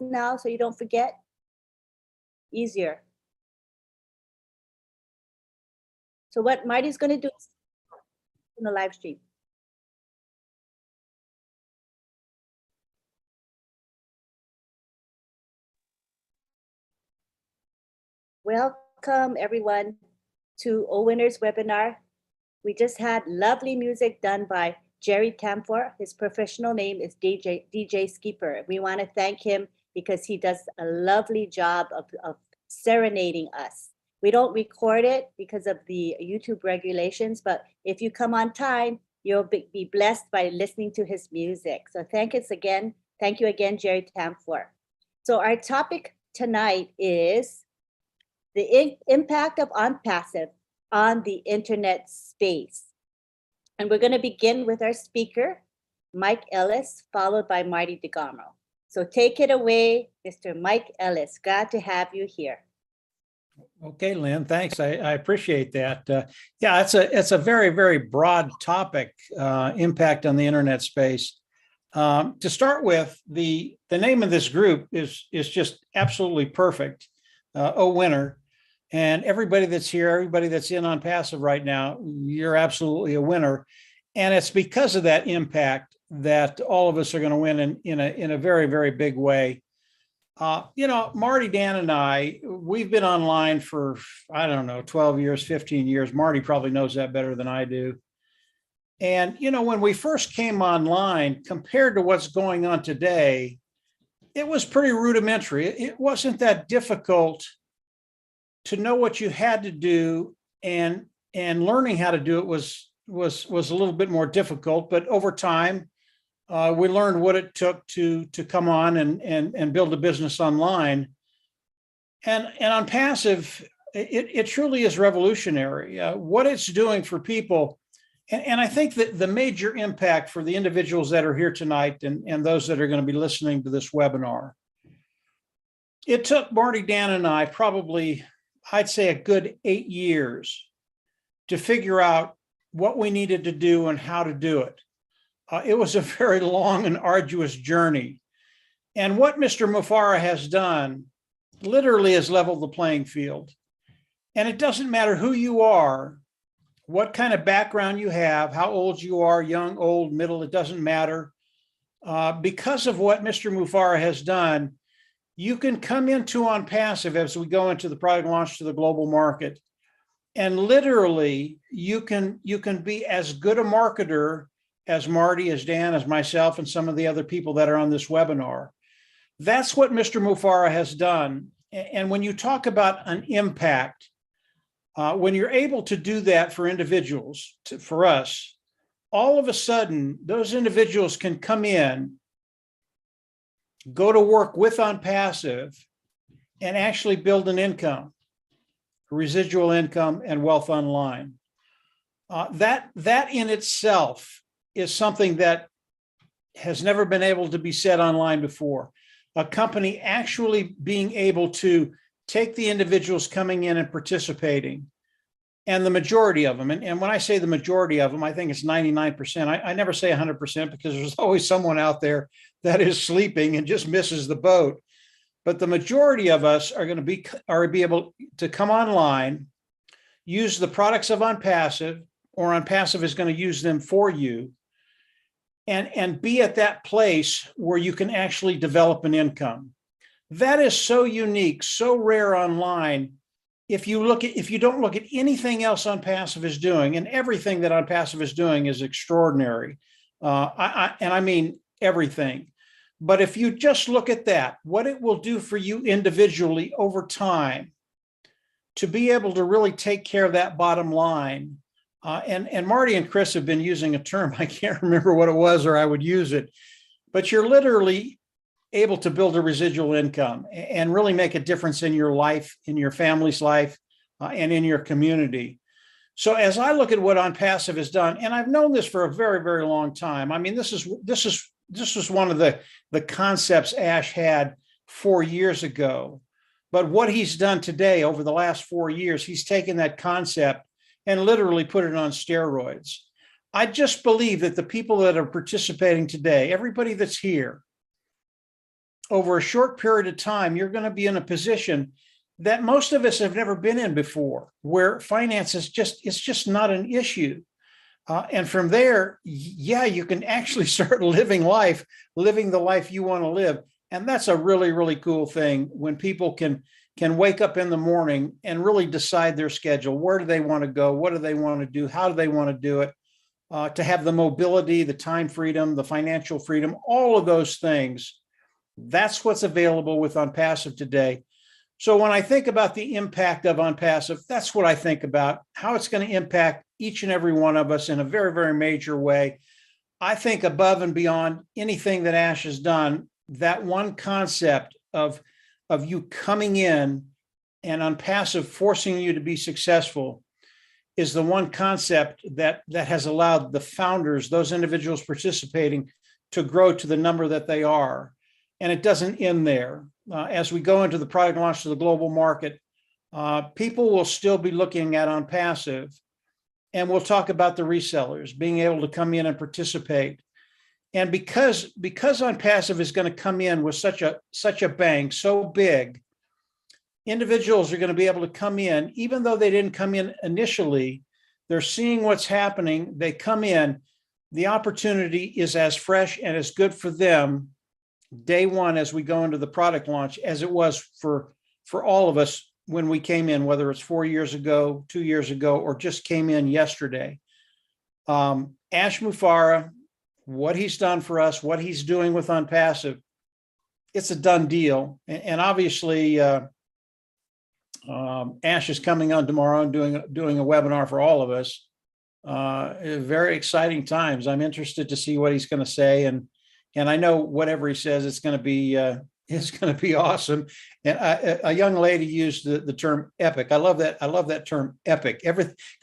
now so you don't forget? Easier. So what Marty's going to do is in the live stream. Welcome everyone to OWinners webinar. We just had lovely music done by Jerry Tamfor. His professional name is DJ Skipper. We want to thank him because he does a lovely job of serenading us. We don't record it because of the YouTube regulations, but if you come on time, you'll be blessed by listening to his music. So thank you again, Jerry Tamfor. So our topic tonight is the impact of ONPASSIVE on the internet space. And we're going to begin with our speaker, Mike Ellis, followed by Marty DeGarmo. So take it away, Mr. Mike Ellis. Glad to have you here. Okay, Lynn, thanks. I appreciate that. Yeah, it's a very, very broad topic, impact on the internet space. To start with, the name of this group is just absolutely perfect. OWinner. And everybody that's here, everybody that's in ONPASSIVE right now, you're absolutely a winner. And it's because of that impact that all of us are going to win in a very, very big way. You know, Marty, Dan, and I, we've been online for, I don't know, 12 years, 15 years. Marty probably knows that better than I do. And, you know, when we first came online, compared to what's going on today, it was pretty rudimentary. It wasn't that difficult to know what you had to do, and learning how to do it was a little bit more difficult. But over time, we learned what it took to come on and build a business online. And ONPASSIVE, it truly is revolutionary. What it's doing for people, and I think that the major impact for the individuals that are here tonight and those that are going to be listening to this webinar, it took Marty, Dan, and I probably, I'd say, a good 8 years to figure out what we needed to do and how to do it. It was a very long and arduous journey. And what Mr. Mufareh has done literally has leveled the playing field. And it doesn't matter who you are, what kind of background you have, how old you are, young, old, middle, it doesn't matter. Because of what Mr. Mufareh has done, you can come into ONPASSIVE as we go into the product launch to the global market. And literally, you can be as good a marketer as Marty, as Dan, as myself, and some of the other people that are on this webinar. That's what Mr. Mufareh has done. And when you talk about an impact, when you're able to do that for individuals, for us, all of a sudden, those individuals can come in, go to work with ONPASSIVE, and actually build an income, residual income, and wealth online. That in itself is something that has never been able to be said online before. A company actually being able to take the individuals coming in and participating, and the majority of them, and when I say the majority of them, I think it's 99%. I never say 100% because there's always someone out there that is sleeping and just misses the boat. But the majority of us are going to be able to come online, use the products of ONPASSIVE, or ONPASSIVE is going to use them for you, and be at that place where you can actually develop an income. That is so unique, so rare online. If you don't look at anything else ONPASSIVE is doing, and everything that ONPASSIVE is doing is extraordinary, and I mean everything. But if you just look at that, what it will do for you individually over time, to be able to really take care of that bottom line. And Marty and Chris have been using a term, I can't remember what it was, or I would use it, but you're literally able to build a residual income and really make a difference in your life, in your family's life, and in your community. So as I look at what ONPASSIVE has done, and I've known this for a very, very long time. I mean, this was one of the concepts Ash had 4 years ago. But what he's done today over the last 4 years, he's taken that concept and literally put it on steroids. I just believe that the people that are participating today, everybody that's here, over a short period of time, you're going to be in a position that most of us have never been in before, where finance is it's just not an issue. And from there, yeah, you can actually start living the life you want to live. And that's a really, really cool thing when people can wake up in the morning and really decide their schedule. Where do they want to go? What do they want to do? How do they want to do it? To have the mobility, the time freedom, the financial freedom, all of those things. That's what's available with ONPASSIVE today. So when I think about the impact of ONPASSIVE, that's what I think about, how it's going to impact each and every one of us in a very, very major way. I think above and beyond anything that Ash has done, that one concept of you coming in and ONPASSIVE forcing you to be successful is the one concept that has allowed the founders, those individuals participating, to grow to the number that they are. And it doesn't end there. As we go into the product launch to the global market, people will still be looking at ONPASSIVE, and we'll talk about the resellers being able to come in and participate. And because ONPASSIVE is going to come in with such a bang, so big, individuals are going to be able to come in, even though they didn't come in initially. They're seeing what's happening. They come in. The opportunity is as fresh and as good for them day one as we go into the product launch as it was for all of us when we came in, whether it's 4 years ago, 2 years ago, or just came in yesterday. Ash Mufareh, what he's done for us, what he's doing with ONPASSIVE, it's a done deal. And obviously, Ash is coming on tomorrow and doing a webinar for all of us. Very exciting times. I'm interested to see what he's going to say, and I know whatever he says, it's going to be awesome. And a young lady used the term epic. I love that. I love that term epic.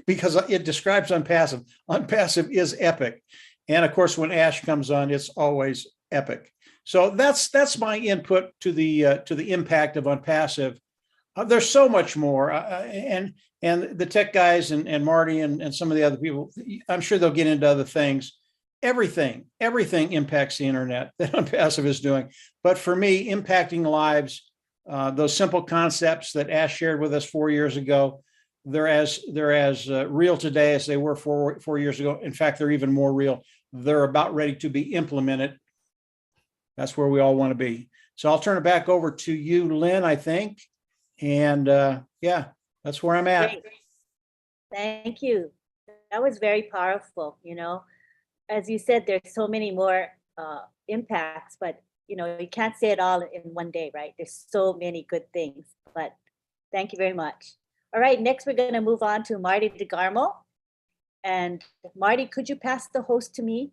Because it describes ONPASSIVE. ONPASSIVE is epic, and of course, when Ash comes on, it's always epic. So that's my input to the impact of ONPASSIVE. There's so much more, and the tech guys and Marty and some of the other people, I'm sure they'll get into other things. Everything impacts the internet that ONPASSIVE is doing. But for me, impacting lives, those simple concepts that Ash shared with us 4 years ago, they're as real today as they were four years ago. In fact, they're even more real. They're about ready to be implemented. That's where we all want to be. So I'll turn it back over to you, Lynn, I think. And yeah, that's where I'm at. Great. Thank you. That was very powerful. As you said, there's so many more impacts, but you can't say it all in one day, right? There's so many good things, but thank you very much. All right, next we're going to move on to Marty DeGarmo. And Marty, could you pass the host to me?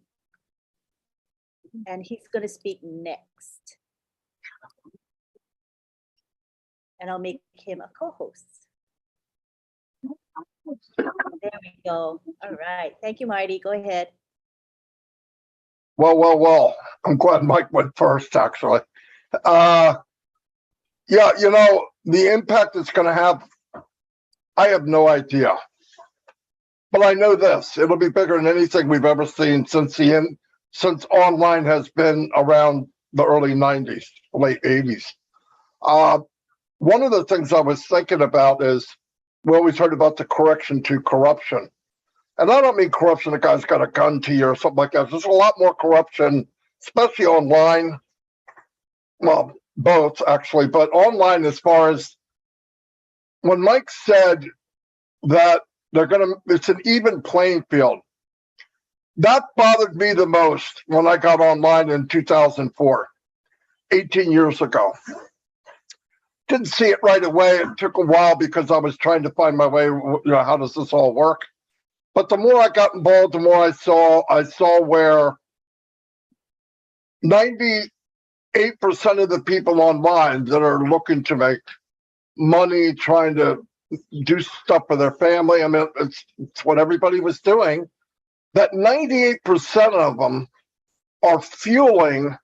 And he's going to speak next. And I'll make him a co-host. There we go. All right, thank you, Marty. Go ahead. Well. I'm glad Mike went first, actually. Yeah, the impact it's going to have, I have no idea. But I know this, it'll be bigger than anything we've ever seen since online has been around the early 90s, late 80s. One of the things I was thinking about is, we always heard about the correction to corruption. And I don't mean corruption, the guy's got a gun to you or something like that. There's a lot more corruption, especially online. Well, both actually, but online, as far as when Mike said that it's an even playing field. That bothered me the most when I got online in 2004, 18 years ago. Didn't see it right away. It took a while because I was trying to find my way, how does this all work? But the more I got involved, the more I saw where 98% of the people online that are looking to make money, trying to do stuff for their family, I mean, it's what everybody was doing, that 98% of them are fueling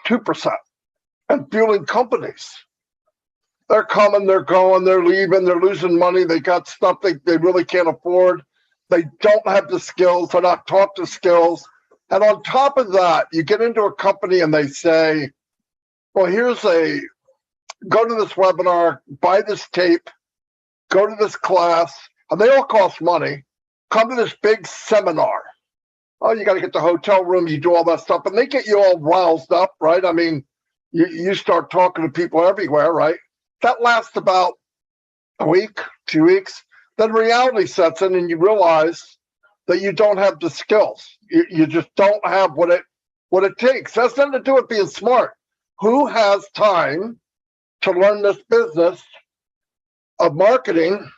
2% and fueling companies. They're coming, they're going, they're leaving, they're losing money, they got stuff they really can't afford. They don't have the skills, they're not taught the skills. And on top of that, you get into a company and they say, well, go to this webinar, buy this tape, go to this class, and they all cost money. Come to this big seminar. Oh, you got to get the hotel room, you do all that stuff, and they get you all roused up, right? I mean, you start talking to people everywhere, right? That lasts about a week, 2 weeks. Then reality sets in and you realize that you don't have the skills. You just don't have what it takes. That's nothing to do with being smart. Who has time to learn this business of marketing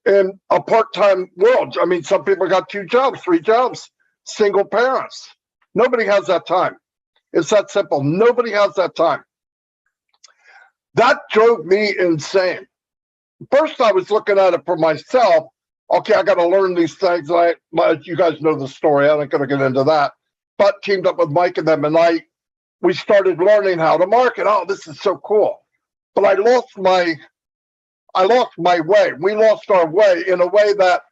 in a part-time world? I mean, some people got 2 jobs, 3 jobs, single parents. Nobody has that time. It's that simple. Nobody has that time. That drove me insane. First, I was looking at it for myself. Okay, I got to learn these things. You guys know the story. I'm not going to get into that. But teamed up with Mike and them, and we started learning how to market. Oh, this is so cool. But I lost my way. We lost our way in a way that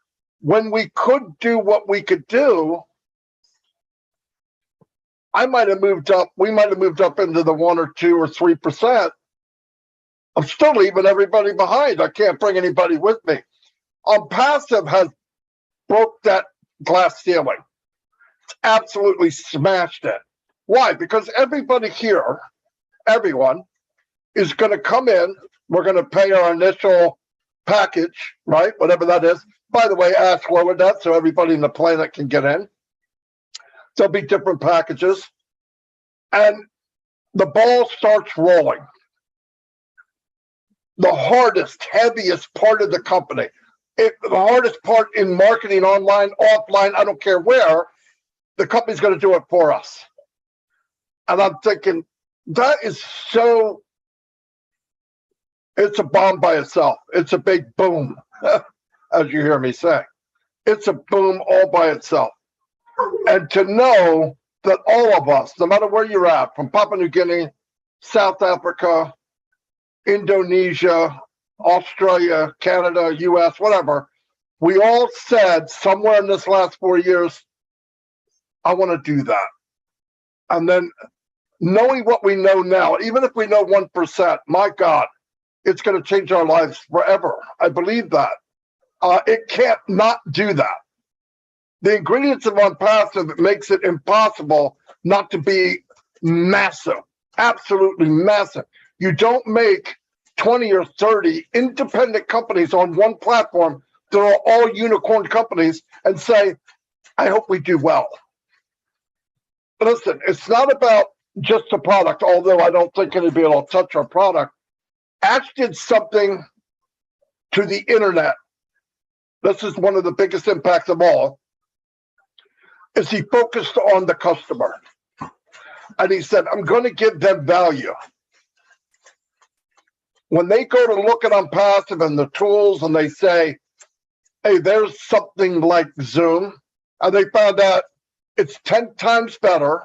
when we could do what we could do, we might have moved up into the 1 or 2 or 3%. I'm still leaving everybody behind. I can't bring anybody with me. ONPASSIVE has broke that glass ceiling. It's absolutely smashed it. Why? Because everybody here, everyone, is going to come in. We're going to pay our initial package, right? Whatever that is. By the way, Ash lowered that so everybody in the planet can get in. There'll be different packages. And the ball starts rolling. The hardest, heaviest part of the company, the hardest part in marketing, online, offline, I don't care where, the company's going to do it for us. And I'm thinking, that is so, it's a bomb by itself. It's a big boom, as you hear me say. It's a boom all by itself. And to know that all of us, no matter where you're at, from Papua New Guinea, South Africa, Indonesia, Australia, Canada, US, whatever, we all said somewhere in this last 4 years, I want to do that. And then knowing what we know now, even if we know 1%, my God, it's going to change our lives forever. I believe that. It can't not do that. The ingredients of ONPASSIVE makes it impossible not to be massive, absolutely massive. You don't make 20 or 30 independent companies on one platform that are all unicorn companies and say, I hope we do well. Listen, it's not about just the product, although I don't think anybody will touch our product. Ash did something to the internet. This is one of the biggest impacts of all, is he focused on the customer. And he said, I'm going to give them value. When they go to look at ONPASSIVE and the tools and they say, hey, there's something like Zoom, and they found out it's 10 times better,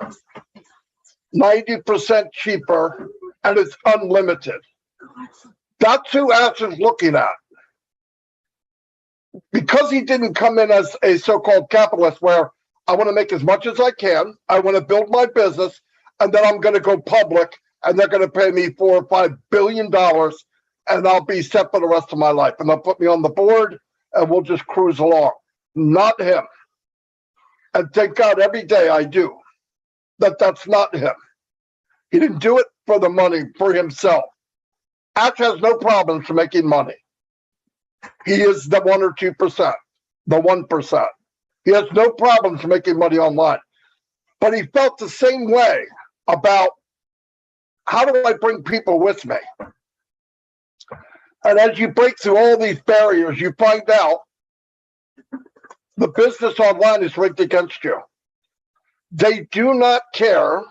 90% cheaper, and it's unlimited. That's who Ash is looking at. Because he didn't come in as a so-called capitalist where I want to make as much as I can, I want to build my business, and then I'm going to go public, and they're going to pay me $4 or $5 billion, and I'll be set for the rest of my life. And they'll put me on the board, and we'll just cruise along. Not him. And thank God every day I do that's not him. He didn't do it for the money, for himself. Ash has no problems for making money. He is the 1 or 2%, the 1%. He has no problems making money online. But he felt the same way about, how do I bring people with me? And as you break through all these barriers, you find out the business online is rigged against you. They do not care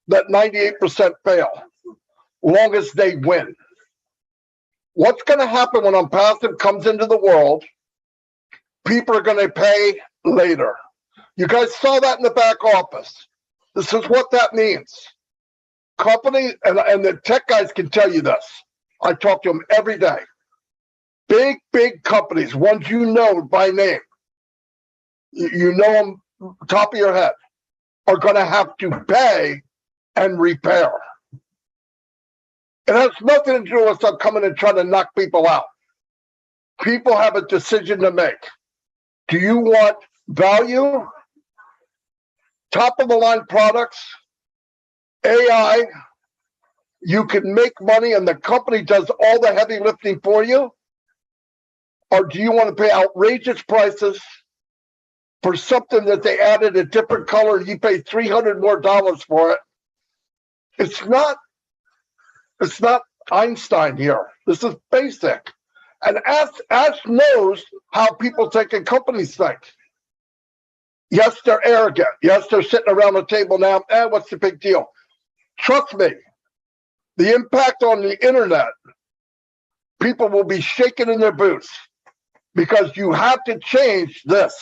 that 98% fail, long as they win. What's going to happen when ONPASSIVE comes into the world? People are going to pay later. You guys saw that in the back office. This is what that means. Companies, and the tech guys can tell you this. I talk to them every day. Big companies, ones you know by name, you know them top of your head, are going to have to pay and repair. It has nothing to do with us coming and trying to knock people out. People have a decision to make. Do you want value, top of the line products, AI, you can make money and the company does all the heavy lifting for you? Or do you want to pay outrageous prices for something that they added a different color and you pay $300 more for it? It's not Einstein here. This is basic. And Ash knows how people think and companies think. Yes, they're arrogant. Yes, they're sitting around the table now. What's the big deal? Trust me, the impact on the internet, people will be shaking in their boots because you have to change this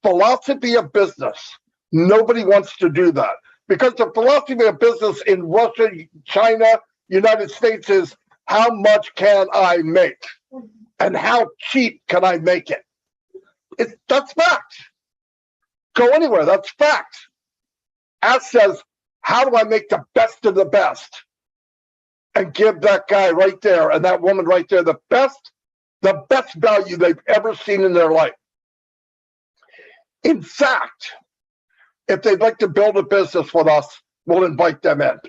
philosophy of business. Nobody wants to do that because the philosophy of business in Russia, China, United States is how much can I make and how cheap can I make it? That's fact. Go anywhere, that's fact. Ash says, how do I make the best of the best and give that guy right there and that woman right there the best value they've ever seen in their life? In fact, if they'd like to build a business with us, we'll invite them in.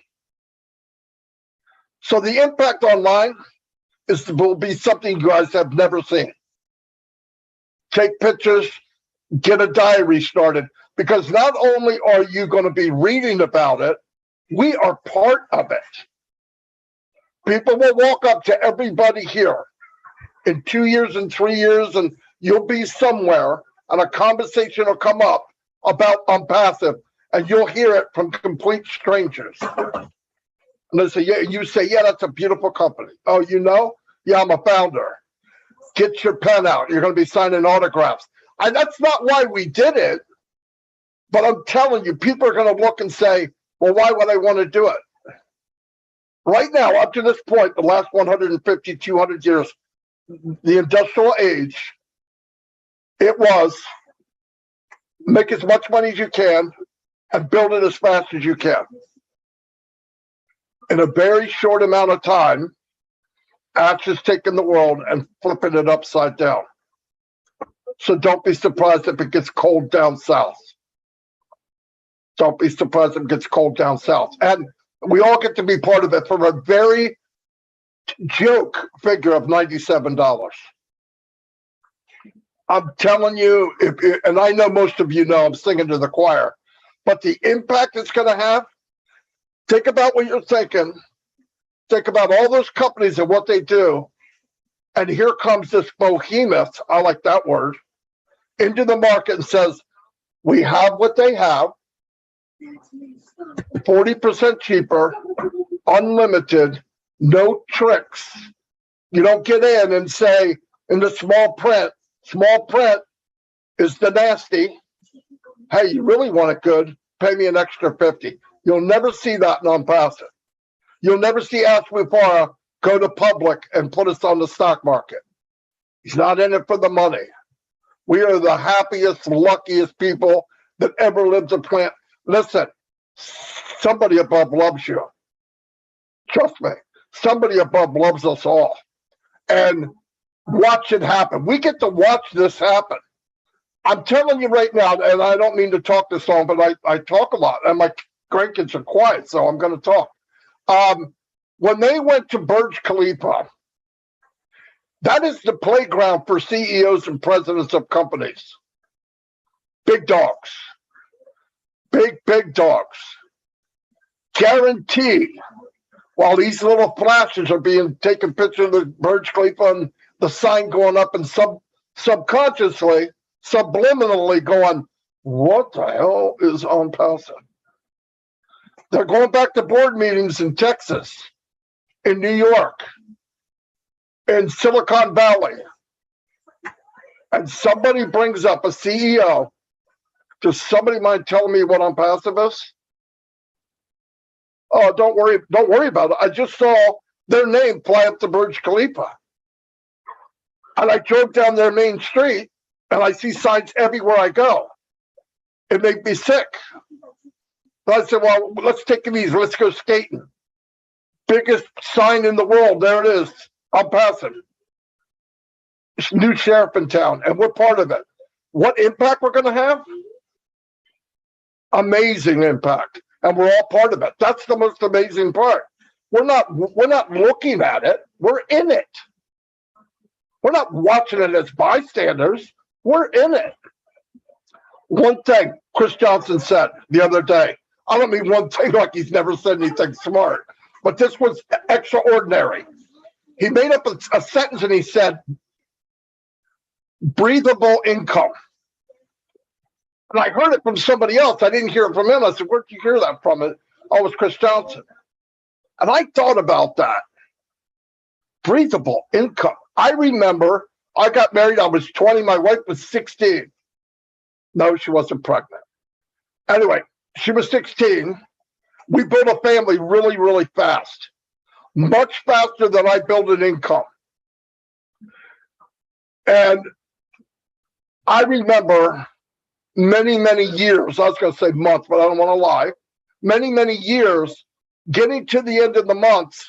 So the impact online will be something you guys have never seen. Take pictures, get a diary started, because not only are you going to be reading about it, we are part of it. People will walk up to everybody here in 2 years and 3 years, and you'll be somewhere, and a conversation will come up about ONPASSIVE, and you'll hear it from complete strangers. And they say, yeah, you say, yeah, that's a beautiful company. Oh, you know? Yeah, I'm a founder. Get your pen out. You're going to be signing autographs. And that's not why we did it. But I'm telling you, people are going to look and say, well, why would I want to do it? Right now, up to this point, the last 150, 200 years, the industrial age, it was make as much money as you can and build it as fast as you can. In a very short amount of time, Ash is taking the world and flipping it upside down. So don't be surprised if it gets cold down south. Don't be surprised if it gets cold down south. And we all get to be part of it for a very joke figure of $97. I'm telling you, and I know most of you know I'm singing to the choir, but the impact it's going to have, think about what you're thinking. Think about all those companies and what they do. And here comes this behemoth, I like that word, into the market and says, we have what they have, 40% cheaper, unlimited, no tricks. You don't get in and say in the small print is the nasty. Hey, you really want it good? Pay me an extra 50. You'll never see that in ONPASSIVE. You'll never see Ash Mufareh go to public and put us on the stock market. He's not in it for the money. We are the happiest, luckiest people that ever lived the planet. Listen, somebody above loves you. Trust me, somebody above loves us all. And watch it happen. We get to watch this happen. I'm telling you right now, and I don't mean to talk this long, but I talk a lot, and my grandkids are quiet, so I'm going to talk. When they went to Burj Khalifa, that is the playground for CEOs and presidents of companies. Big dogs. Big dogs. Guaranteed, while these little flashes are being taken pictures of the Burj Khalifa and the sign going up and subconsciously, subliminally going, what the hell is ONPASSIVE? They're going back to board meetings in Texas, in New York, in Silicon Valley. And somebody brings up a CEO. Does somebody mind telling me what ONPASSIVE is? Oh, don't worry about it. I just saw their name fly up to Burj Khalifa. And I drove down their main street and I see signs everywhere I go. It made me sick. So I said, well, let's take these. Let's go skating. Biggest sign in the world. There it is. ONPASSIVE. New sheriff in town, and we're part of it. What impact we're going to have? Amazing impact, and we're all part of it. That's the most amazing part. We're not looking at it. We're in it. We're not watching it as bystanders. We're in it. One thing Chris Johnson said the other day. I don't mean one thing like he's never said anything smart, but this was extraordinary. He made up a sentence and he said, breathable income. And I heard it from somebody else. I didn't hear it from him. I said, where'd you hear that from? Oh, it was Chris Johnson. And I thought about that. Breathable income. I remember I got married. I was 20. My wife was 16. No, she wasn't pregnant. Anyway, she was 16. We built a family really, really fast. Much faster than I built an income. And I remember many, many years, I was going to say months, but I don't want to lie, many, many years getting to the end of the month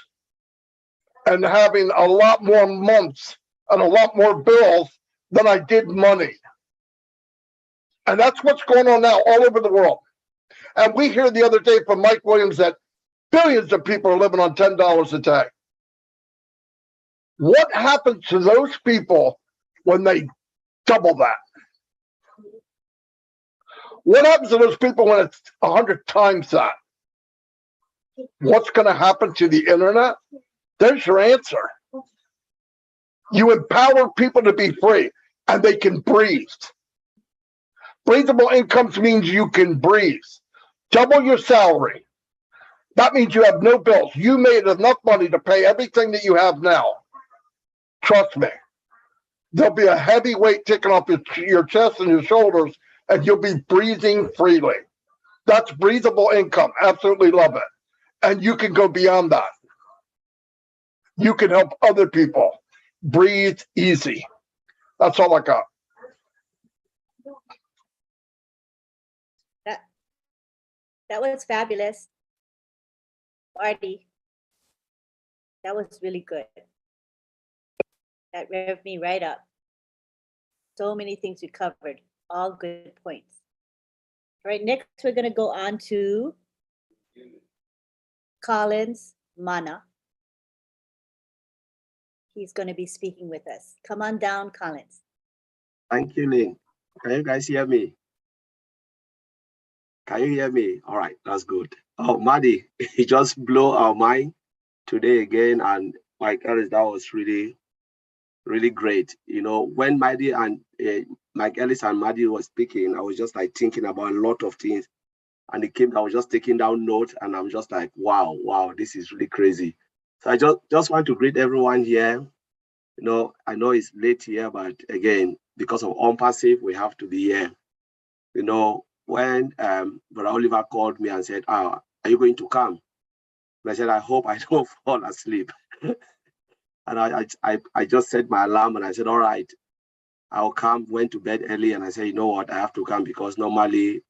and having a lot more months and a lot more bills than I did money. And that's what's going on now all over the world. And we hear the other day from Mike Williams that billions of people are living on $10 a day. What happens to those people when they double that? What happens to those people when it's 100 times that? What's going to happen to the internet? There's your answer. You empower people to be free, and they can breathe. Breathable incomes means you can breathe. Double your salary. That means you have no bills. You made enough money to pay everything that you have now. Trust me. There'll be a heavy weight taken off your chest and your shoulders, and you'll be breathing freely. That's breathable income. Absolutely love it. And you can go beyond that. You can help other people breathe easy. That's all I got. That was fabulous. Marty, that was really good. That revved me right up. So many things we covered, all good points. All right, next we're going to go on to Collins Mana. He's going to be speaking with us. Come on down, Collins. Thank you, Lynn. Can you guys hear me? Can you hear me? All right, that's good. Oh, Maddie, he just blew our mind today again. And Mike Ellis, that was really, really great. You know, when Maddie and Mike Ellis and Maddie was speaking, I was just like thinking about a lot of things. And it came, I was just taking down notes, and I'm just like, wow, this is really crazy. So I just want to greet everyone here. You know, I know it's late here, but again, because of ONPASSIVE, we have to be here. You know, when Brother Oliver called me and said, are you going to come? And I said, I hope I don't fall asleep. And I just set my alarm and I said, all right, I'll come. Went to bed early and I said, you know what, I have to come because normally,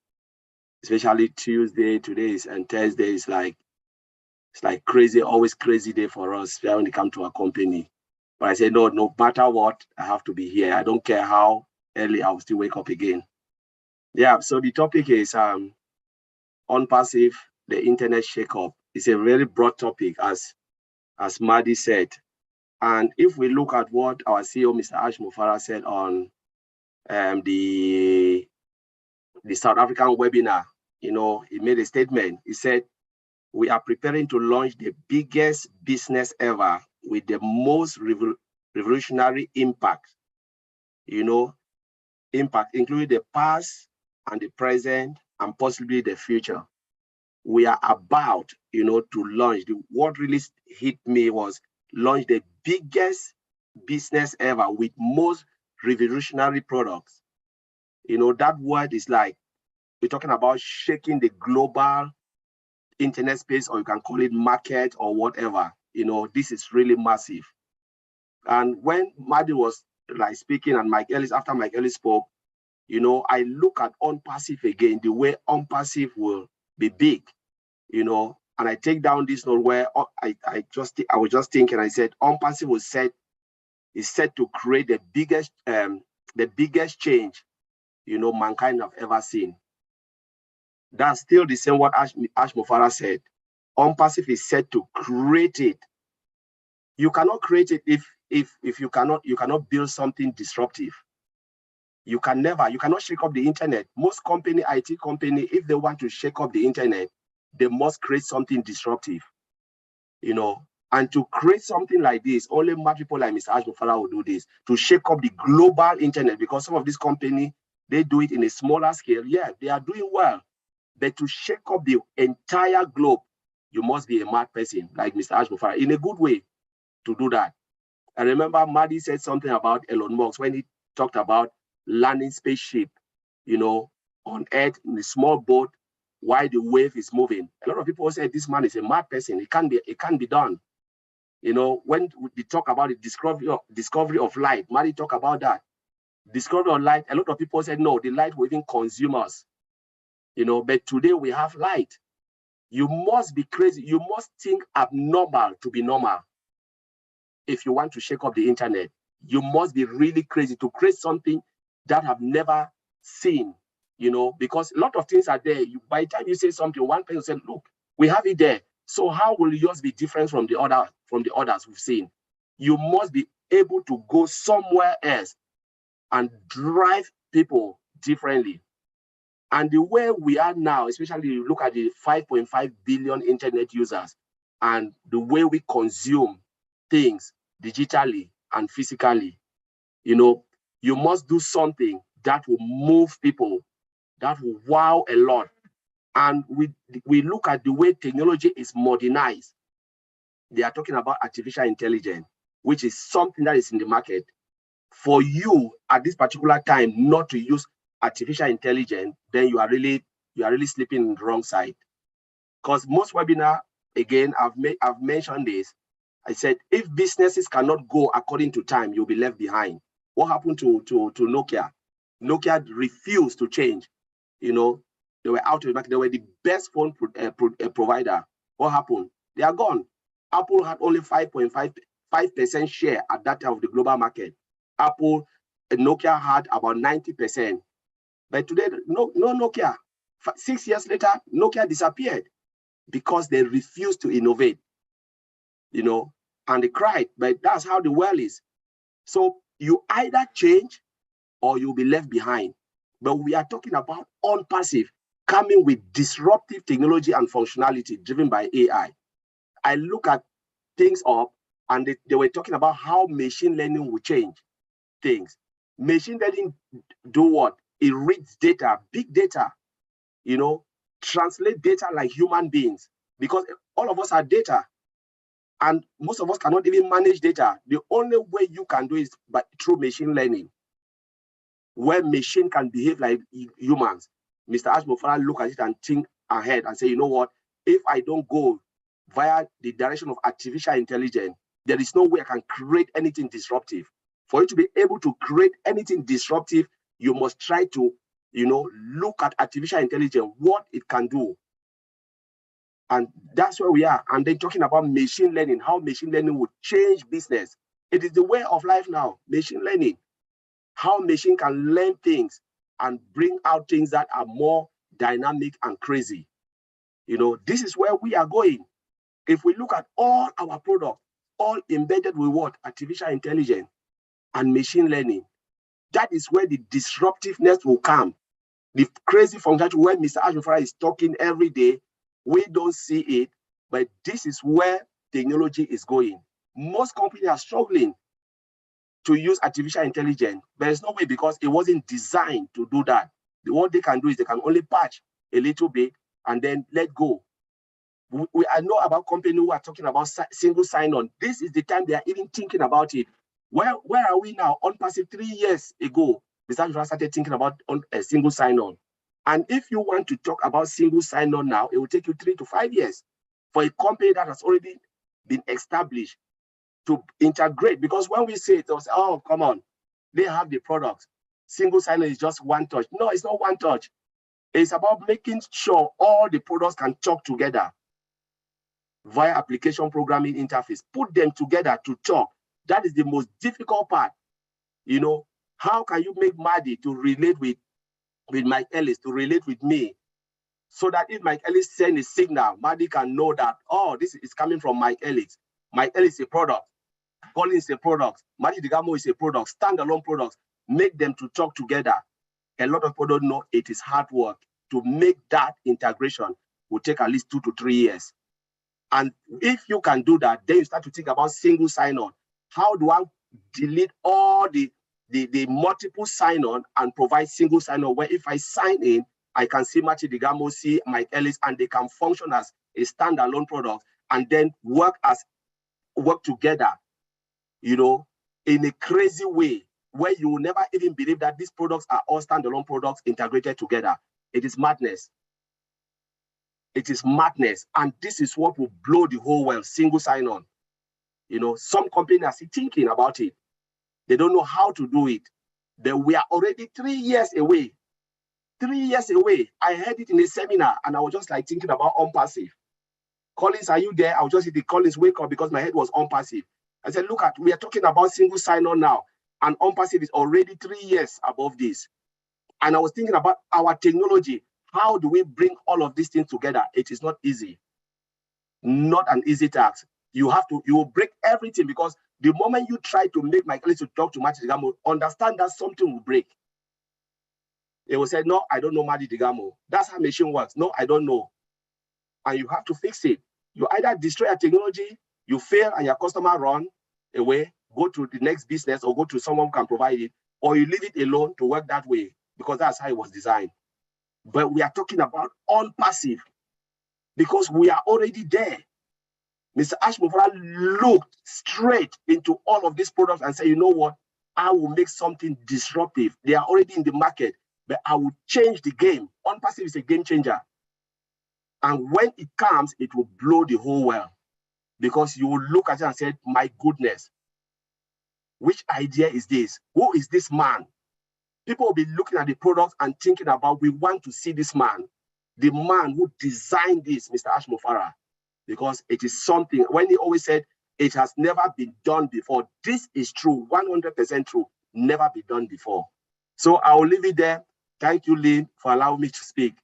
especially Tuesday, today and Thursday is like, it's like crazy, always crazy day for us when it comes to our company. But I said, no matter what, I have to be here. I don't care how early, I'll still wake up again. Yeah, so the topic is ONPASSIVE, the internet shakeup. It's a very broad topic, as Maddie said. And if we look at what our CEO, Mr. Ash Mufara, said on the South African webinar, you know, he made a statement. He said, we are preparing to launch the biggest business ever with the most revolutionary impact, you know, impact, including the past and the present and possibly the future. We are about, you know, to launch. What really hit me was launch the biggest business ever with most revolutionary products. You know, that word is like, we're talking about shaking the global internet space, or you can call it market or whatever. You know, this is really massive. And when Maddie was like speaking and Mike Ellis, after Mike Ellis spoke, you know, I look at ONPASSIVE again, the way ONPASSIVE will be big, you know. And I take down this note where I was just thinking, I said, ONPASSIVE is set to create the biggest change, you know, mankind have ever seen. That's still the same what Ash Mufara said. ONPASSIVE is set to create it. You cannot create it if you cannot build something disruptive. You cannot shake up the internet. Most IT company, if they want to shake up the internet, they must create something disruptive, you know. And to create something like this, only mad people like Mr. Ash Mufara will do this, to shake up the global internet, because some of these companies, they do it in a smaller scale. Yeah, they are doing well. But to shake up the entire globe, you must be a mad person like Mr. Ash Mufara, in a good way, to do that. I remember Madi said something about Elon Musk when he talked about landing spaceship, you know, on Earth in a small boat while the wave is moving. A lot of people said this man is a mad person. It can't be done. You know, when we talk about the discovery of light, Madi talk about that. Discovery of light, a lot of people said no, the light will even consume us. You know, but today we have light. You must be crazy. You must think abnormal to be normal. If you want to shake up the internet, you must be really crazy to create something that I've never seen, you know, because a lot of things are there. By the time you say something, one person said, look, we have it there. So how will yours be different from the others we've seen? You must be able to go somewhere else and drive people differently. And the way we are now, especially you look at the 5.5 billion internet users and the way we consume things digitally and physically, you know, you must do something that will move people, that will wow a lot. And we look at the way technology is modernized. They are talking about artificial intelligence, which is something that is in the market. For you at this particular time not to use artificial intelligence, then you are really sleeping on the wrong side. Because most webinar, again, I've mentioned this. I said, if businesses cannot go according to time, you'll be left behind. What happened to Nokia? Nokia refused to change. You know, they were out of the market. They were the best phone provider. What happened? They are gone. Apple had only 5.5% share at that time of the global market. Nokia had about 90%. But today, no Nokia. 6 years later, Nokia disappeared because they refused to innovate, you know, and they cried. But that's how the world is. So you either change or you'll be left behind. But we are talking about ONPASSIVE coming with disruptive technology and functionality driven by AI. I look at things up and they were talking about how machine learning will change things. Machine learning do what? It reads data, big data, you know, translate data like human beings, because all of us are data and most of us cannot even manage data. The only way you can do is through machine learning, where machine can behave like humans. Mr. Ash Mufara look at it and think ahead and say, you know what, if I don't go via the direction of artificial intelligence, there is no way I can create anything disruptive. For you to be able to create anything disruptive, you must try to, you know, look at artificial intelligence, what it can do. And that's where we are. And then talking about machine learning, how machine learning will change business. It is the way of life now, machine learning. How machine can learn things and bring out things that are more dynamic and crazy. You know, this is where we are going. If we look at all our products, all embedded with what? Artificial intelligence and machine learning. That is where the disruptiveness will come. The crazy functionality where Mr. Ash Mufara is talking every day, we don't see it, but this is where technology is going. Most companies are struggling to use artificial intelligence, but there's no way, because it wasn't designed to do that. What they can do is they can only patch a little bit and then let go. I know about companies who are talking about single sign-on. This is the time they are even thinking about it. Where are we now? ONPASSIVE 3 years ago, Mr. Jura started thinking about a single sign-on. And if you want to talk about single sign-on now, it will take you 3 to 5 years for a company that has already been established to integrate. Because when we say it, they'll say, oh, come on, they have the product. Single sign-on is just one touch. No, it's not one touch. It's about making sure all the products can talk together via application programming interface. Put them together to talk. That is the most difficult part. You know, how can you make Maddie to relate with Mike Ellis, to relate with me, so that if Mike Ellis sends a signal, Maddie can know that, oh, this is coming from Mike Ellis. Mike Ellis is a product. Colin is a product. Maddie Digamo is a product. Standalone products. Make them to talk together. A lot of people don't know it is hard work. To make that integration will take at least 2 to 3 years. And if you can do that, then you start to think about single sign-on. How do I delete all the multiple sign-on and provide single sign-on, where if I sign in, I can see Matthew Digamo, see Mike Ellis, and they can function as a standalone product and then work together, you know, in a crazy way where you will never even believe that these products are all standalone products integrated together. It is madness. It is madness. And this is what will blow the whole world, single sign-on. You know, some companies are still thinking about it. They don't know how to do it. But we are already 3 years away. 3 years away. I heard it in a seminar and I was just like thinking about ONPASSIVE. Collins, are you there? I was just hit Collins, wake up, because my head was ONPASSIVE. I said, look, we are talking about single sign-on now, and ONPASSIVE is already 3 years above this. And I was thinking about our technology. How do we bring all of these things together? It is not easy. Not an easy task. You will break everything, because the moment you try to make Mike Ellis to talk to Matthew Digamo, understand that something will break. They will say, no, I don't know Matthew Digamo. That's how machine works. No, I don't know. And you have to fix it. You either destroy your technology, you fail and your customer run away, go to the next business or go to someone who can provide it, or you leave it alone to work that way, because that's how it was designed. But we are talking about ONPASSIVE because we are already there. Mr. Ashmufara looked straight into all of these products and said, you know what? I will make something disruptive. They are already in the market, but I will change the game. ONPASSIVE is a game changer. And when it comes, it will blow the whole world, because you will look at it and say, my goodness, which idea is this? Who is this man? People will be looking at the product and thinking about, we want to see this man, the man who designed this, Mr. Ashmufara, because it is something, when he always said, it has never been done before. This is true, 100% true, never been done before. So I will leave it there. Thank you, Lynn, for allowing me to speak.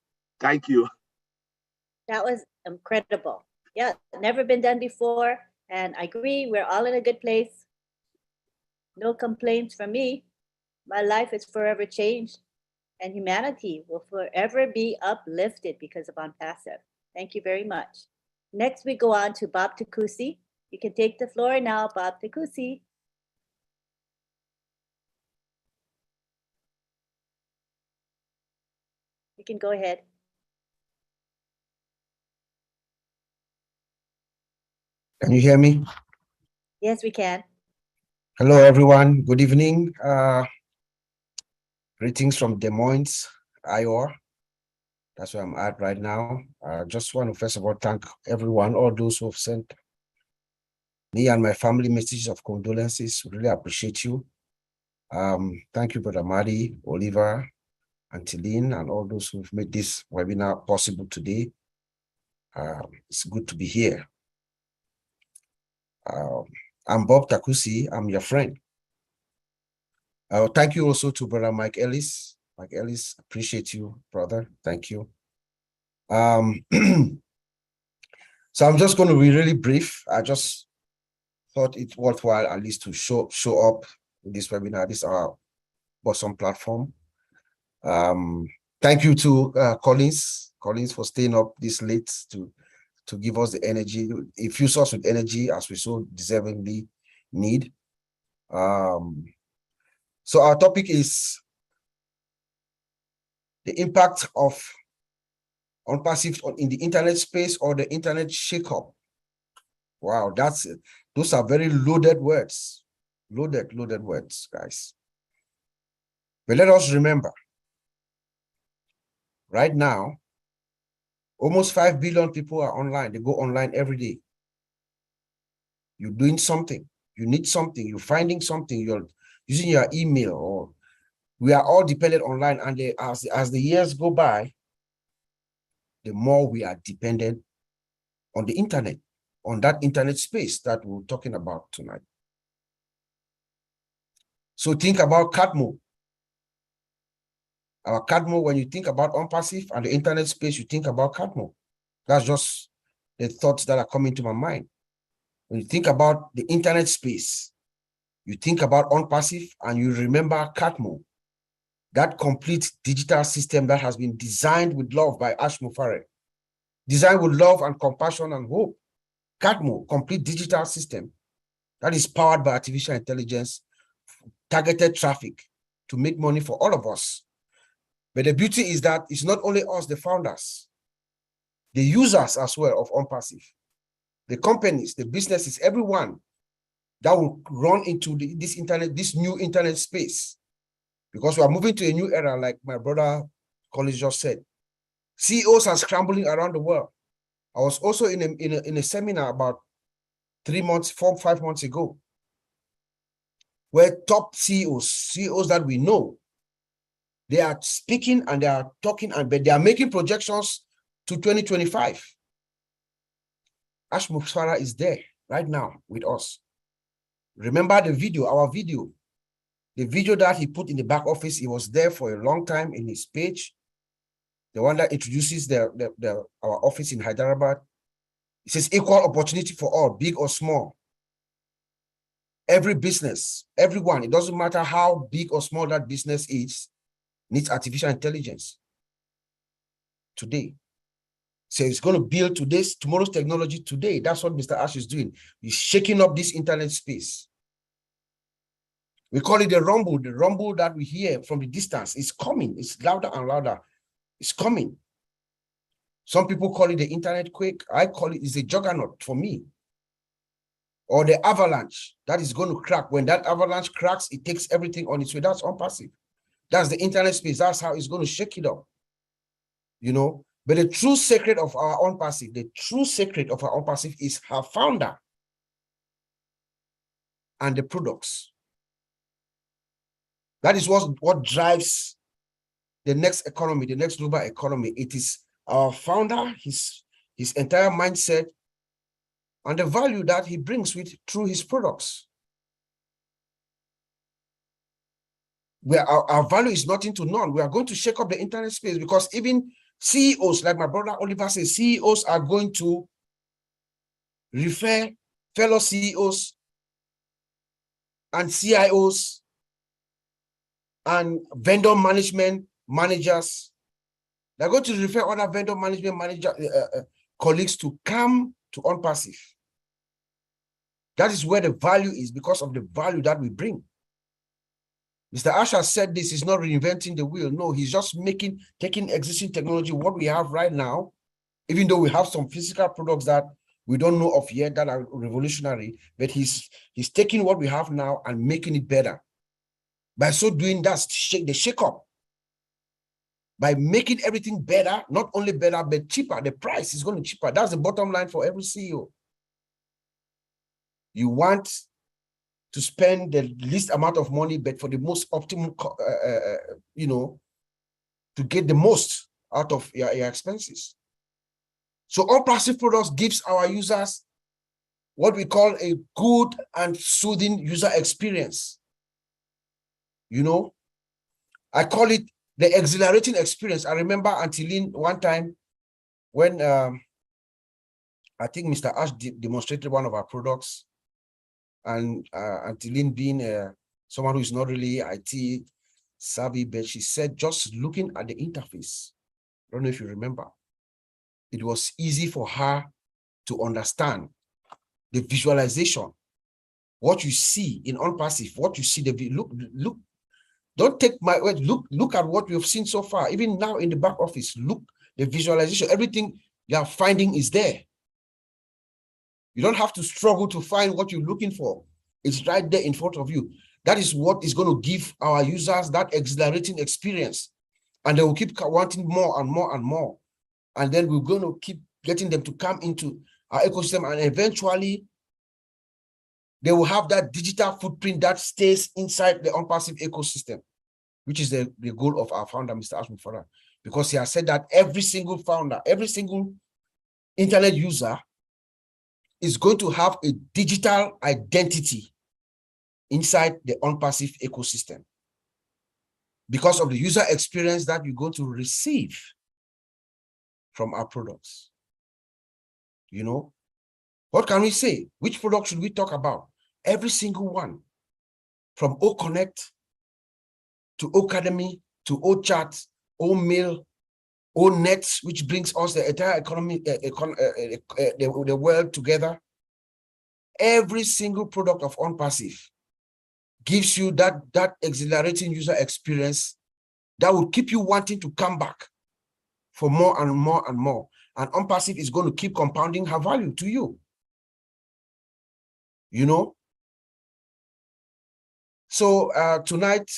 Thank you. That was incredible. Yeah, never been done before. And I agree, we're all in a good place. No complaints from me. My life is forever changed, and humanity will forever be uplifted because of ONPASSIVE. Thank you very much. Next, we go on to Bob Takusi. You can take the floor now, Bob Takusi. You can go ahead. Can you hear me? Yes, we can. Hello, everyone. Good evening. Greetings from Des Moines, Iowa. That's where I'm at right now. I just want to first of all thank everyone, all those who have sent me and my family messages of condolences. Really appreciate you. Thank you, Brother Madi, Oliver, and Tilene, and all those who've made this webinar possible today. It's good to be here. I'm Bob Takusi. I'm your friend. Thank you also to Brother Mike Ellis. Mike Ellis, appreciate you, brother. Thank you. So I'm just going to be really brief. I just thought it worthwhile at least to show up in this webinar. This is our awesome platform. Thank you to Collins for staying up this late to give us the energy, infuse us with energy as we so deservingly need. So our topic is the impact of ONPASSIVE in the internet space, or the internet shakeup. Wow, those are very loaded words. Loaded words, guys. But let us remember, right now, almost 5 billion people are online. They go online every day. You're doing something. You need something. You're finding something. You're using your email, or we are all dependent online. And as the years go by, the more we are dependent on the internet, on that internet space that we're talking about tonight. So think about CADMO. Our CADMO, when you think about ONPASSIVE and the internet space, you think about CADMO. That's just the thoughts that are coming to my mind. When you think about the internet space, you think about ONPASSIVE and you remember CADMO, that complete digital system that has been designed with love by Ash Mufareh. Designed with love and compassion and hope. CADMO, complete digital system that is powered by artificial intelligence, targeted traffic to make money for all of us. But the beauty is that it's not only us, the founders, the users as well of ONPASSIVE, the companies, the businesses, everyone that will run into this new internet space, because we are moving to a new era, like my brother Collins just said. CEOs are scrambling around the world. I was also in a seminar about 3 months, 4, 5 months ago, where top CEOs that we know, they are speaking and they are talking, but they are making projections to 2025. Ash Mufareh is there right now with us. Remember the video, our video, the video that he put in the back office. He was there for a long time in his page, the one that introduces our office in Hyderabad. It says equal opportunity for all, big or small. Every business, everyone, it doesn't matter how big or small that business is, needs artificial intelligence today. So it's going to build tomorrow's technology today. That's what Mr. Ash is doing. He's shaking up this internet space. We call it the rumble that we hear from the distance. It's coming. It's louder and louder. It's coming. Some people call it the internet quake. I call it's a juggernaut for me. Or the avalanche that is going to crack. When that avalanche cracks, it takes everything on its way. That's ONPASSIVE. That's the internet space. That's how it's going to shake it up. You know, but the true secret of our ONPASSIVE, is her founder and the products. That is what drives the next economy, the next global economy. It is our founder, his entire mindset, and the value that he brings through his products. Where our value is nothing to none. We are going to shake up the internet space, because even CEOs, like my brother Oliver says, CEOs are going to refer fellow CEOs and CIOs and vendor management managers. They're going to refer other vendor management colleagues to come to ONPASSIVE. That is where the value is, because of the value that we bring. Mr. Asher said this is not reinventing the wheel. No, he's just taking existing technology, what we have right now, even though we have some physical products that we don't know of yet that are revolutionary, but he's taking what we have now and making it better. By so doing, that's the shake-up. By making everything better, not only better, but cheaper. The price is going to be cheaper. That's the bottom line for every CEO. You want to spend the least amount of money, but for the most optimal, to get the most out of your expenses. So ONPASSIVE products gives our users what we call a good and soothing user experience. You know, I call it the exhilarating experience. I remember Antilene one time when I think Mr. Ash demonstrated one of our products, and Antilene being someone who is not really IT savvy, but she said just looking at the interface, I don't know if you remember, it was easy for her to understand the visualization, what you see in ONPASSIVE, what you see, look, don't take my word, look at what we've seen so far. Even now in the back office, look, the visualization, everything you are finding is there. You don't have to struggle to find what you're looking for. It's right there in front of you. That is what is going to give our users that exhilarating experience. And they will keep wanting more and more and more. And then we're going to keep getting them to come into our ecosystem. And eventually, they will have that digital footprint that stays inside the ONPASSIVE ecosystem, which is the goal of our founder, Mr. Ash Mufareh. because he has said that every single founder, every single internet user is going to have a digital identity inside the ONPASSIVE ecosystem because of the user experience that you're going to receive from our products. You know, what can we say? Which product should we talk about? Every single one, from OConnect to Ocademy to OChat, OMail, ONet, which brings us the entire economy, the world together. Every single product of ONPASSIVE gives you that exhilarating user experience that will keep you wanting to come back for more and more and more. And ONPASSIVE is going to keep compounding her value to you. You know? So tonight,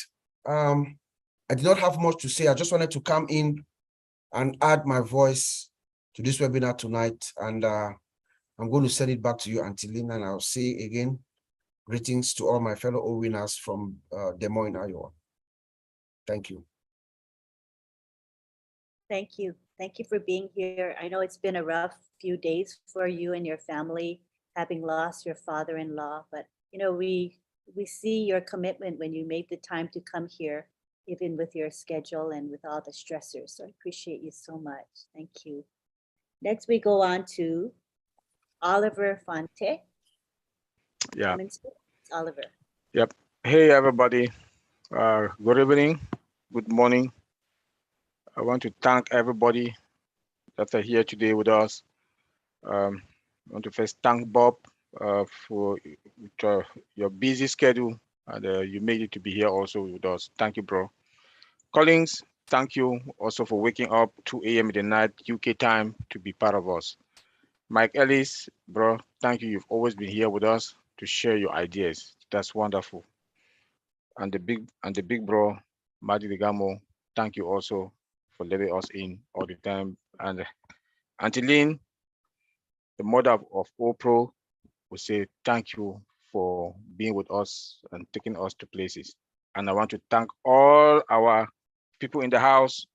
I did not have much to say. I just wanted to come in and add my voice to this webinar tonight. And I'm going to send it back to you, Auntie Lynn, and I'll say again, greetings to all my fellow OWinners from Des Moines, Iowa. Thank you. Thank you. Thank you for being here. I know it's been a rough few days for you and your family, having lost your father-in-law, but you know, we see your commitment when you made the time to come here, even with your schedule and with all the stressors. So I appreciate you so much. Thank you. Next, we go on to Oliver Fonte. Yeah. Oliver. Yep. Hey, everybody. Good evening. Good morning. I want to thank everybody that are here today with us. I want to first thank Bob for your busy schedule, and you made it to be here also with us. Thank you, bro. Collins, thank you also for waking up 2 a.m. in the night UK time to be part of us. Mike Ellis, bro, thank you. You've always been here with us to share your ideas. That's wonderful. And the big bro, Madi Ligamo, thank you also for letting us in all the time. And Auntie Lynn, the mother of OPRO, will say thank you for being with us and taking us to places. And I want to thank all our people in the house,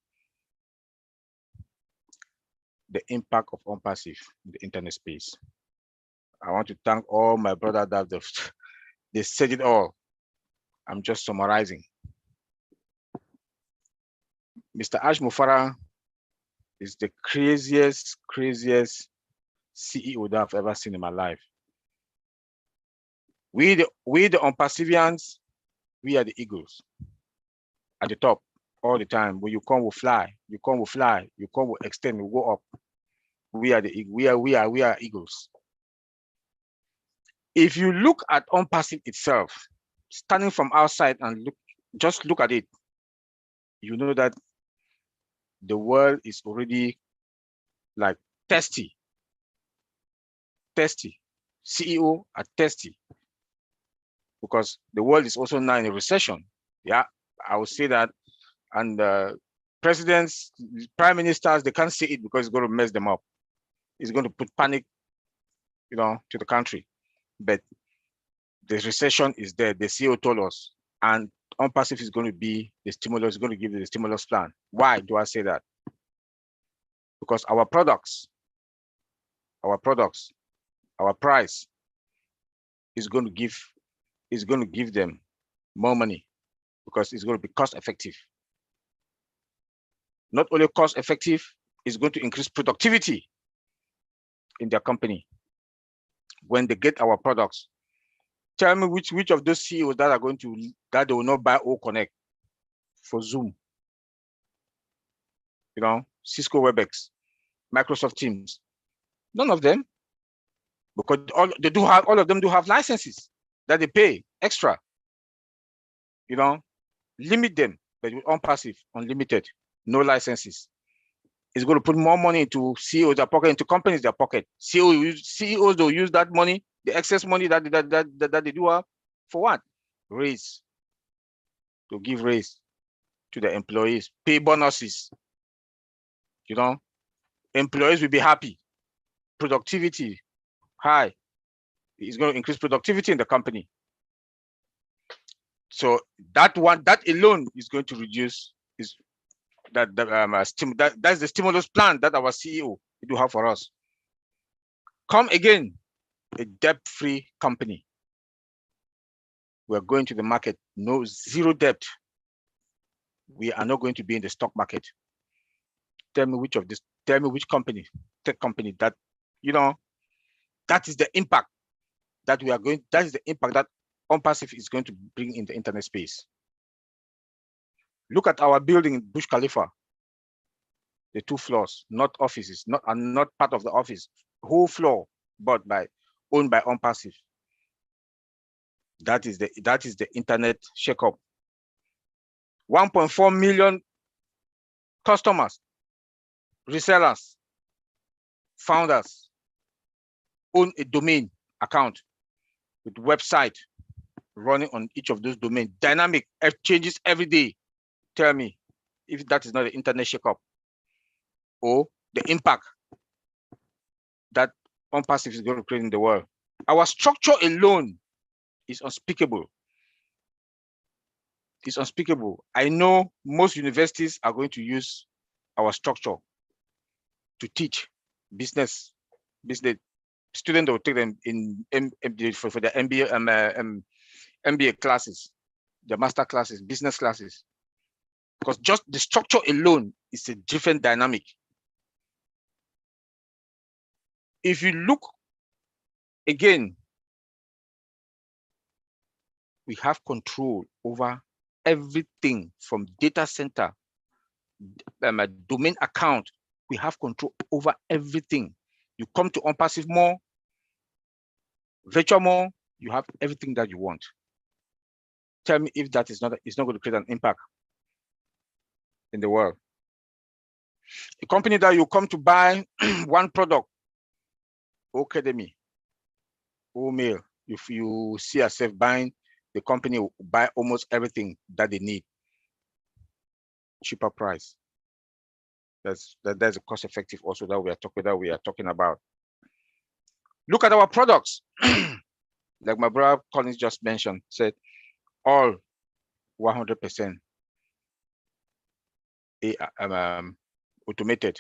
the impact of ONPASSIVE in the internet space. I want to thank all my brothers that they said it all. I'm just summarizing. Mr. Ash Mufara is the craziest CEO that I've ever seen in my life. We the ONPASSIVians, we are the eagles at the top all the time. When you come, we fly. You come, we fly. You come, we extend. We go up. We are eagles. If you look at ONPASSIVE itself, standing from outside and just look at it, you know that the world is already like testy. CEO are testy because the world is also now in a recession. Yeah, I would say that. And presidents, prime ministers, they can't see it because it's going to mess them up. It's going to put panic, you know, to the country. But the recession is there. The CEO told us, and ONPASSIVE is going to be the stimulus, going to give you the stimulus plan. Why do I say that? Because our products, our price is going to give them more money because it's going to be cost effective. Not only cost effective, it's going to increase productivity in their company when they get our products. Tell me which of those CEOs that are going to that they will not buy OConnect for Zoom, you know, Cisco WebEx, Microsoft Teams. None of them, because all of them do have licenses that they pay extra. You know, limit them, but with ONPASSIVE, unlimited, no licenses. It's going to put more money into CEOs' their pocket, into companies' their pocket. CEOs will use that money, the excess money that they do have, for what? Raise. To give raise to the employees, pay bonuses. You know, employees will be happy. Productivity high. It's going to increase productivity in the company. So that alone is going to reduce that's the stimulus plan that our CEO do have for us. Come again, a debt-free company. We're going to the market, no zero debt. We are not going to be in the stock market. Tell me which company, tech company that, that is the impact that that is the impact that ONPASSIVE is going to bring in the internet space. Look at our building in Burj Khalifa, the 2 floors, not offices, not part of the office, whole floor, but owned by ONPASSIVE. That is the internet shakeup. 1.4 million customers, resellers, founders own a domain account with website running on each of those domains. Dynamic changes every day. Tell me if that is not the internet shakeup or the impact that ONPASSIVE is going to create in the world. Our structure alone is unspeakable. It's unspeakable. I know most universities are going to use our structure to teach business. Students will take them for the MBA classes, the master classes, business classes, because just the structure alone is a different dynamic. If you look again, we have control over everything from data center, domain account. We have control over everything. You come to ONPASSIVE Mall, virtual mall, you have everything that you want. Tell me if that is not going to create an impact in the world. A company that you come to buy one product, Academy, or mail, if you see yourself buying, the company will buy almost everything that they need. Cheaper price. That's a cost effective also that we are talking about. Look at our products. Like my brother Collins just mentioned, said all 100% automated,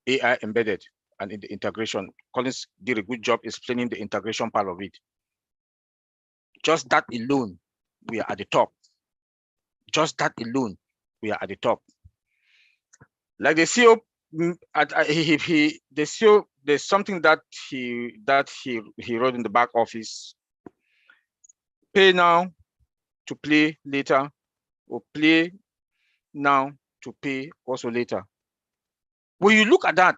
AI embedded, and in the integration. Collins did a good job explaining the integration part of it. Just that alone, we are at the top. Just that alone, we are at the top. Like the CEO, the CEO, there's something that he wrote in the back office. Pay now to play later, or play now to pay also later. When you look at that,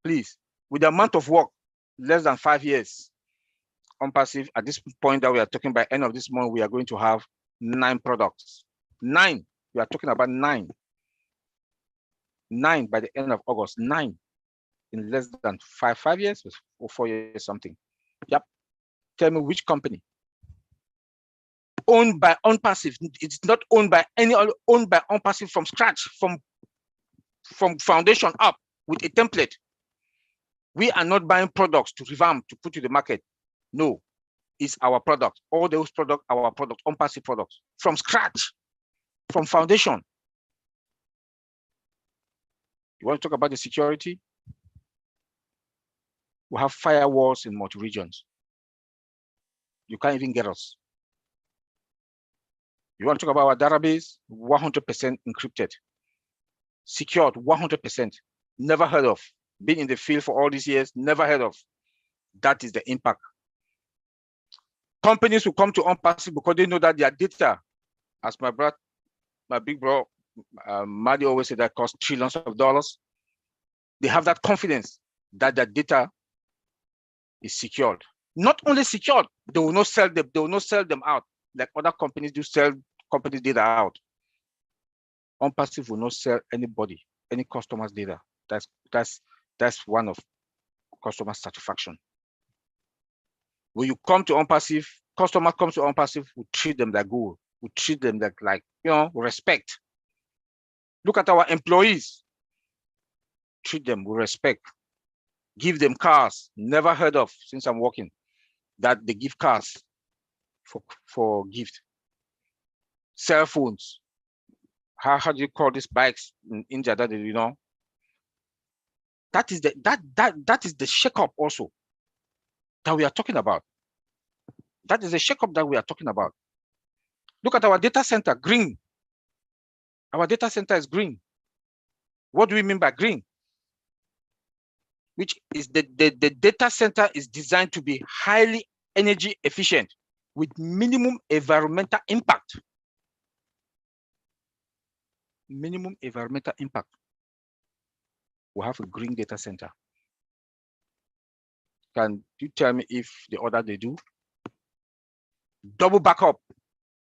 please, with the amount of work, less than 5 years, ONPASSIVE, at this point that we are talking, by end of this month, we are going to have 9 products. 9. We are talking about 9. 9 by the end of August. 9 in less than 5 years or 4 years something. Yep. Tell me which company owned by ONPASSIVE. It's not owned by any other, owned by ONPASSIVE from scratch, from foundation up with a template. We are not buying products to revamp, to put to the market. No, it's our product. All those products, our product, ONPASSIVE products, from scratch, from foundation. You want to talk about the security? We have firewalls in multi regions. You can't even get us. You want to talk about our database? 100% encrypted, secured, 100%. Never heard of. Been in the field for all these years, never heard of. That is the impact. Companies will come to ONPASSIVE because they know that their data, as my big bro, Madi always said, that costs trillions of dollars. They have that confidence that their data is secured. Not only secured, they will not sell them. They will not sell them out like other companies do sell companies' data out. ONPASSIVE will not sell anybody, any customer's data. That's one of customer satisfaction. When you come to ONPASSIVE, customer comes to ONPASSIVE, we treat them like gold. We treat them like respect. Look at our employees. Treat them with respect. Give them cars. Never heard of since I'm working that they give cars for gift. Cell phones. how do you call these bikes in India that you know? That is the shake-up also that we are talking about. That is the shake-up that we are talking about. Look at our data center, green. Our data center is green. What do we mean by green? Which is the data center is designed to be highly energy efficient with minimum environmental impact. Minimum environmental impact. We have a green data center. Can you tell me if the other they do? Double backup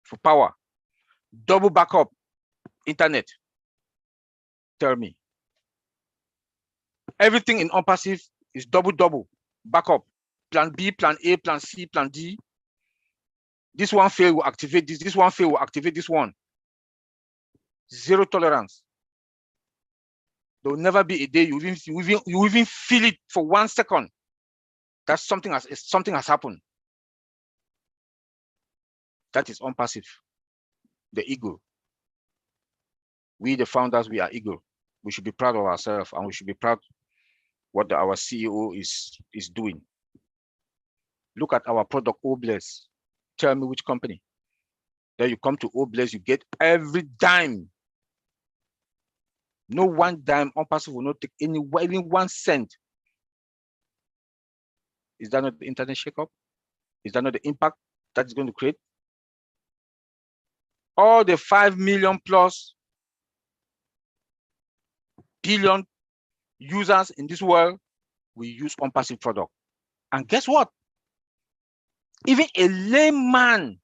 for power, double backup internet. Tell me. Everything in ONPASSIVE is double backup. Plan B, plan A, plan C, plan D. This one fail will activate this. This one fail will activate this one. Zero tolerance. There will never be a day you even feel it for 1 second that something has happened. That is ONPASSIVE, the ego. We, the founders, we are ego. We should be proud of ourselves, and we should be proud what our CEO is doing. Look at our product, OWinners. Tell me which company. Then you come to OWinners, you get every dime. No one dime. ONPASSIVE will not take even 1 cent. Is that not the internet shake-up? Is that not the impact that is going to create? All the 5 million plus billion users in this world will use ONPASSIVE product. And guess what? Even a layman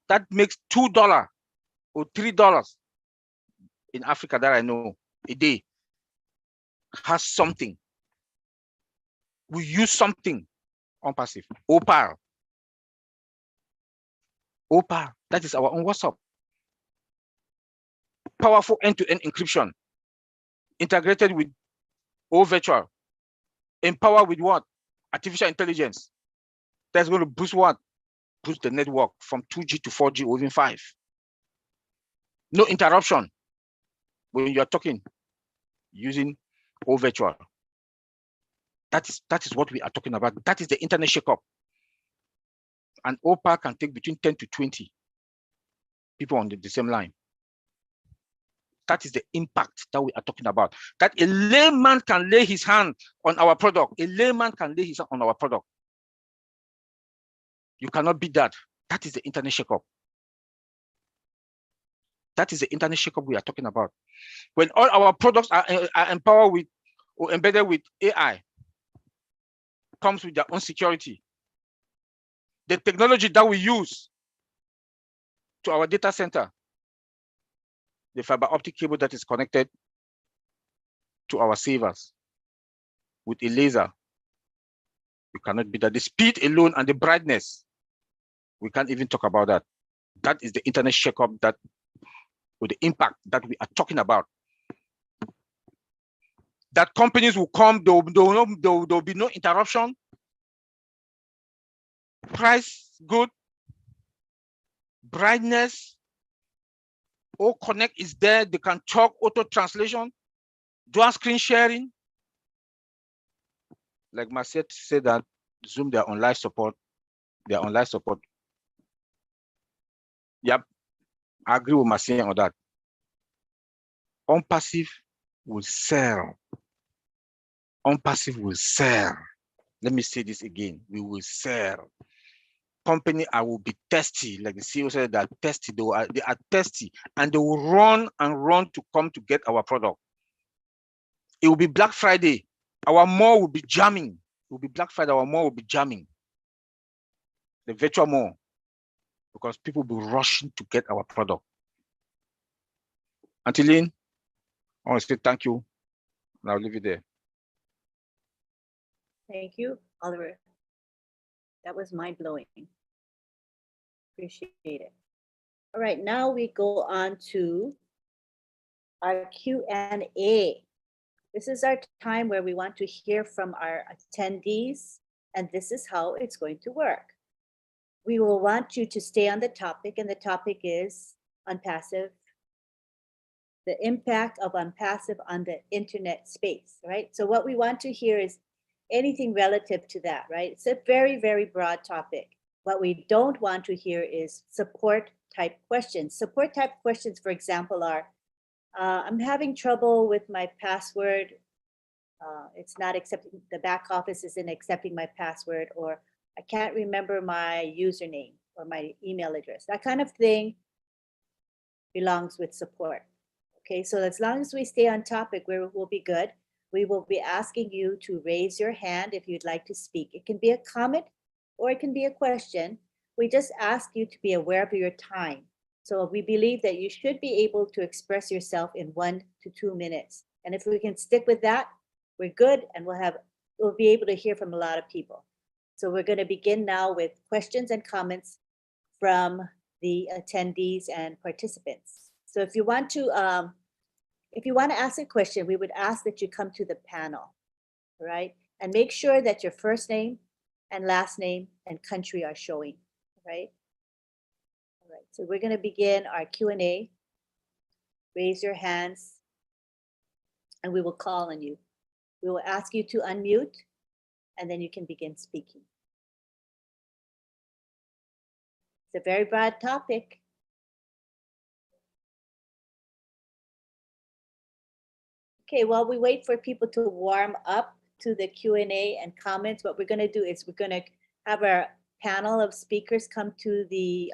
that makes $2 or $3 in Africa that I know a day has something. We use something ONPASSIVE. Opal. Opal. That is our own WhatsApp. Powerful end-to-end encryption. Integrated with OVirtual. Empowered with what? Artificial intelligence. That's going to boost what? Boost the network from 2G to 4G or even 5. No interruption when you are talking using OVirtual. That is what we are talking about. That is the internet shake-up. And OPA can take between 10 to 20 people on the same line. That is the impact that we are talking about. That a layman can lay his hand on our product. A layman can lay his hand on our product. You cannot beat that. That is the internet shake-up. That is the internet shake-up we are talking about. When all our products are empowered with or embedded with AI, comes with their own security. The technology that we use to our data center, the fiber optic cable that is connected to our servers with a laser, you cannot beat that. The speed alone and the brightness, we can't even talk about that. That is the internet shake-up that, with the impact that we are talking about. That companies will come, there will be no interruption. Price good, brightness, all connect is there. They can talk, auto translation, dual screen sharing. Like Marcet said that Zoom, they're on live support. They're on live support. Yep, I agree with Marcet on that. ONPASSIVE will sell. ONPASSIVE will sell. Let me say this again. We will sell. Company, I will be thirsty, like the CEO said, that thirsty. They are thirsty, and they will run and run to come to get our product. It will be Black Friday. Our mall will be jamming. It will be Black Friday. Our mall will be jamming. The virtual mall, because people will be rushing to get our product. Antiline, I want to say thank you, and I'll leave it there. Thank you, Oliver. That was mind-blowing. Appreciate it. All right, now we go on to our Q&A. This is our time where we want to hear from our attendees, and this is how it's going to work. We will want you to stay on the topic, and the topic is ONPASSIVE the impact of ONPASSIVE on the internet space, right? So what we want to hear is anything relative to that, right? It's a very, very broad topic. What we don't want to hear is support type questions. Support type questions, for example, are, I'm having trouble with my password. It's not accepting, the back office isn't accepting my password, or I can't remember my username or my email address. That kind of thing belongs with support. Okay, so as long as we stay on topic, we'll be good. We will be asking you to raise your hand if you'd like to speak. It can be a comment or it can be a question. We just ask you to be aware of your time. So we believe that you should be able to express yourself in 1 to 2 minutes. And if we can stick with that, we're good, and we'll be able to hear from a lot of people. So we're going to begin now with questions and comments from the attendees and participants. So if you want to ask a question, we would ask that you come to the panel, right? And make sure that your first name and last name and country are showing, right? All right, so we're going to begin our Q&A. Raise your hands and we will call on you. We will ask you to unmute and then you can begin speaking. It's a very broad topic. Okay, while we wait for people to warm up to the Q&A and comments, what we're going to do is we're going to have our panel of speakers come to the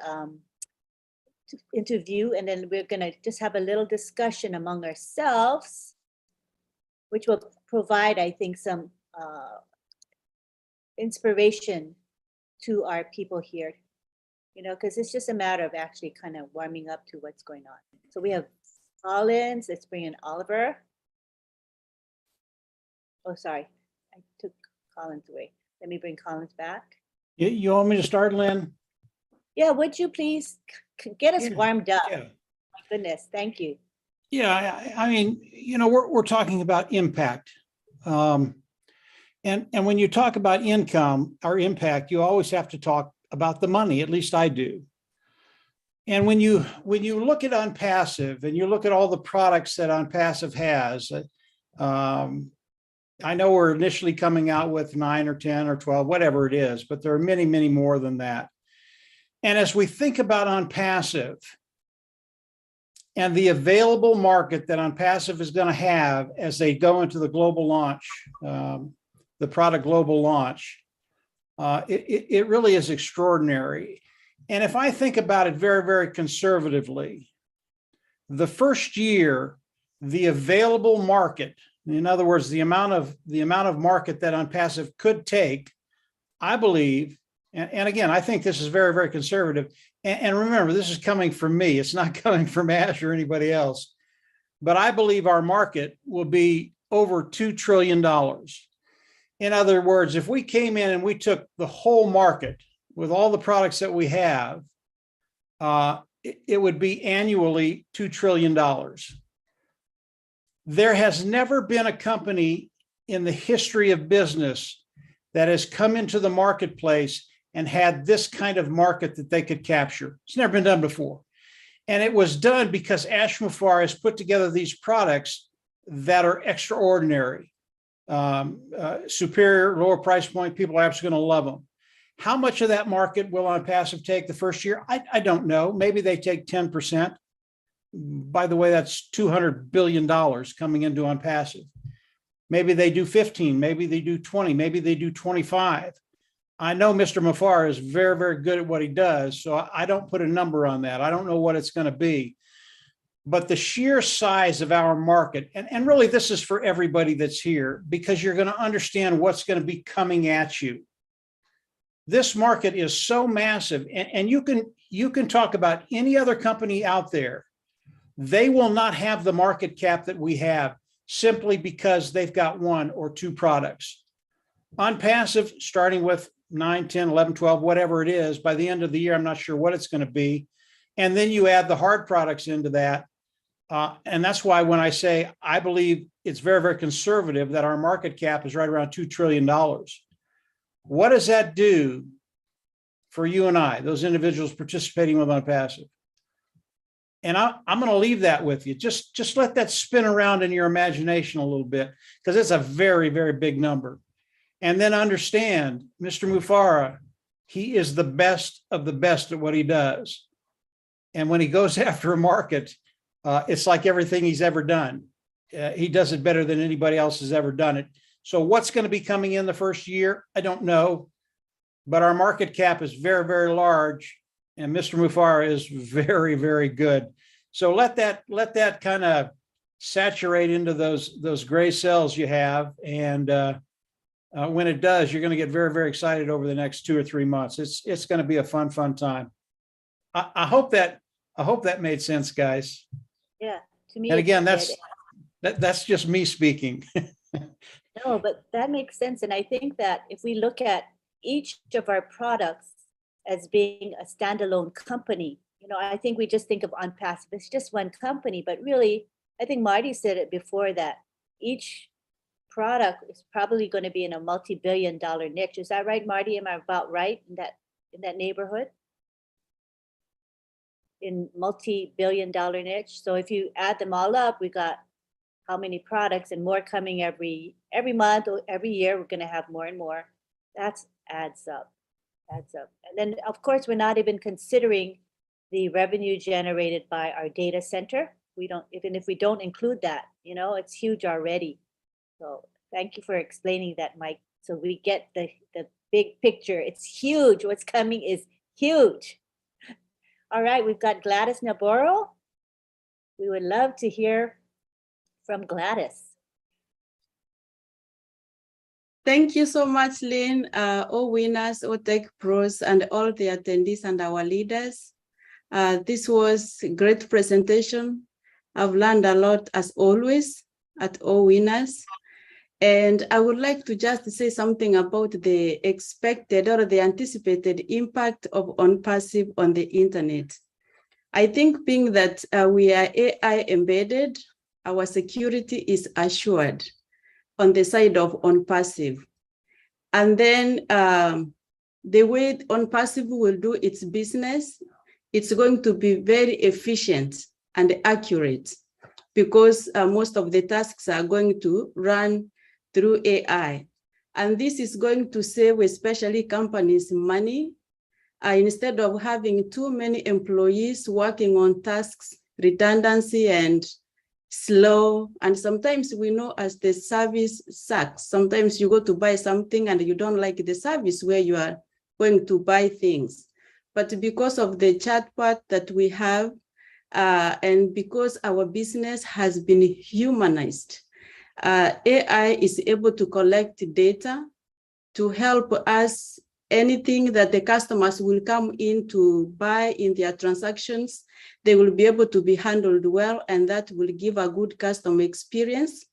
interview, and then we're going to just have a little discussion among ourselves, which will provide, I think, some inspiration to our people here, you know, because it's just a matter of actually kind of warming up to what's going on. So we have Collins. Let's bring in Oliver. Oh, sorry, I took Collins away. Let me bring Collins back. You want me to start, Lynn? Yeah, would you please get us warmed up? Yeah. My goodness, thank you. Yeah, I mean, you know, we're talking about impact. And when you talk about income or impact, you always have to talk about the money, at least I do. And when you look at ONPASSIVE and you look at all the products that ONPASSIVE has, I know we're initially coming out with 9 or 10 or 12, whatever it is, but there are many, many more than that. And as we think about ONPASSIVE and the available market that ONPASSIVE is going to have as they go into the global launch, the product global launch, it really is extraordinary. And if I think about it very, very conservatively, the first year, the available market, in other words, the amount of market that ONPASSIVE could take, I believe, and again, I think this is very, very conservative. And remember, this is coming from me. It's not coming from Ash or anybody else. But I believe our market will be over $2 trillion. In other words, if we came in and we took the whole market with all the products that we have, it would be annually $2 trillion. There has never been a company in the history of business that has come into the marketplace and had this kind of market that they could capture. It's never been done before. And it was done because Ash Mufareh has put together these products that are extraordinary, superior, lower price point. People are absolutely going to love them. How much of that market will ONPASSIVE take the first year? I don't know. Maybe they take 10%. By the way, that's $200 billion coming into ONPASSIVE. Maybe they do 15, maybe they do 20, maybe they do 25. I know Mr. Mufareh is very, very good at what he does, so I don't put a number on that. I don't know what it's going to be. But the sheer size of our market, and really this is for everybody that's here, because you're going to understand what's going to be coming at you. This market is so massive, and you can talk about any other company out there. They will not have the market cap that we have simply because they've got 1 or 2 products. ONPASSIVE, starting with 9, 10, 11, 12, whatever it is, by the end of the year, I'm not sure what it's going to be. And then you add the hard products into that. And that's why when I say I believe it's very, very conservative that our market cap is right around $2 trillion. What does that do for you and I, those individuals participating with ONPASSIVE? And I'm going to leave that with you. Just let that spin around in your imagination a little bit, because it's a very, very big number. And then understand, Mr. Mufara, he is the best of the best at what he does. And when he goes after a market, it's like everything he's ever done. He does it better than anybody else has ever done it. So what's going to be coming in the first year? I don't know. But our market cap is very, very large. And Mr. Mufara is very, very good. So let that kind of saturate into those gray cells you have. And when it does, you're going to get very, very excited over the next 2 or 3 months. It's going to be a fun time. I hope that made sense, guys. Yeah, to me. And again, it did. that's just me speaking. No, but that makes sense. And I think that if we look at each of our products as being a standalone company, I think we just think of ONPASSIVE, it's just one company, but really, I think Marty said it before that each product is probably going to be in a multi-billion-dollar niche. Is that right, Marty? Am I about right in that neighborhood? In multi-billion-dollar niche. So if you add them all up, we got how many products, and more coming every month or every year. We're going to have more and more. That adds up. And then, of course, we're not even considering the revenue generated by our data center. Even if we don't include that, it's huge already. So thank you for explaining that, Mike. So we get the big picture. It's huge. What's coming is huge. All right, we've got Gladys Navarro. We would love to hear from Gladys. Thank you so much, Lynn, OWinners, Tech Pros, and all the attendees and our leaders. This was a great presentation. I've learned a lot, as always, at OWinners. And I would like to just say something about the expected or the anticipated impact of ONPASSIVE on the internet. I think being that we are AI embedded, our security is assured on the side of ONPASSIVE. And then the way ONPASSIVE will do its business, it's going to be very efficient and accurate, because most of the tasks are going to run through AI. And this is going to save especially companies money. Instead of having too many employees working on tasks, redundancy and slow. And sometimes we know as the service sucks. Sometimes you go to buy something and you don't like the service where you are going to buy things. But because of the chatbot that we have, and because our business has been humanized, AI is able to collect data to help us. Anything that the customers will come in to buy in their transactions, they will be able to be handled well, and that will give a good customer experience.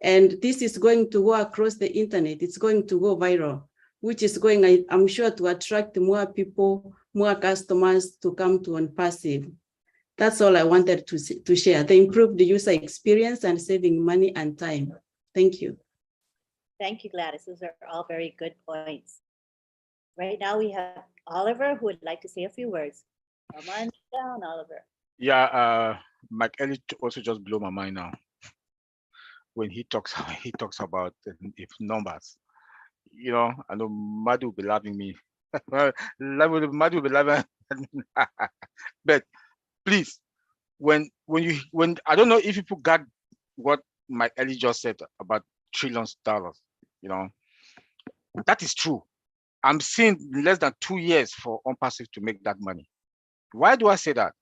And this is going to go across the internet. It's going to go viral, which is going, I'm sure, to attract more people, more customers to come to ONPASSIVE. That's all I wanted to share. The improved user experience and saving money and time. Thank you. Thank you, Gladys. Those are all very good points. Right now we have Oliver who would like to say a few words. Come on down, Oliver. Yeah, Mike Elliott also just blew my mind now when he talks about if numbers. I know Madu will be laughing me. Madu will be laughing. But please, when I don't know if people got what Mike Elliott just said about trillions of dollars. That is true. I'm seeing less than 2 years for ONPASSIVE to make that money. Why do I say that?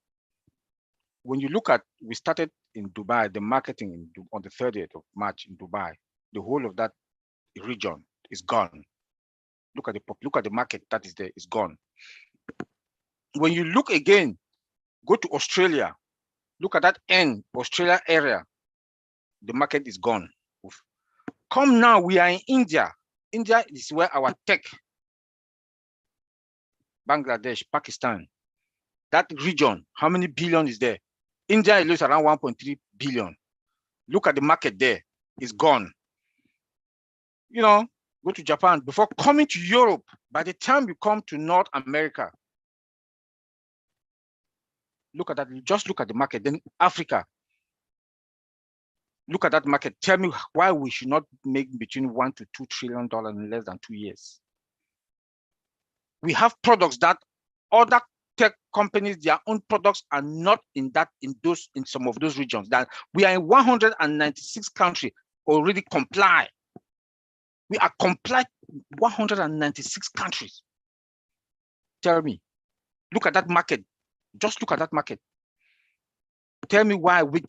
When you look at, we started in Dubai, the marketing on the 30th of March in Dubai, the whole of that region is gone. Look at the market that is there, is gone. When you look again, go to Australia, look at that end, Australia area, the market is gone. Come now, we are in India. India is where our tech, Bangladesh, Pakistan, that region, how many billion is there? India is around 1.3 billion. Look at the market there, it's gone. Go to Japan. Before coming to Europe, by the time you come to North America, Look at that. Just look at the market. Then Africa. Look at that market. Tell me why we should not make between $1 to $2 trillion in less than 2 years. We have products that other tech companies, their own products are not in some of those regions. That we are in 196 countries already comply. We are compliant 196 countries. Tell me, look at that market. Just look at that market. Tell me why with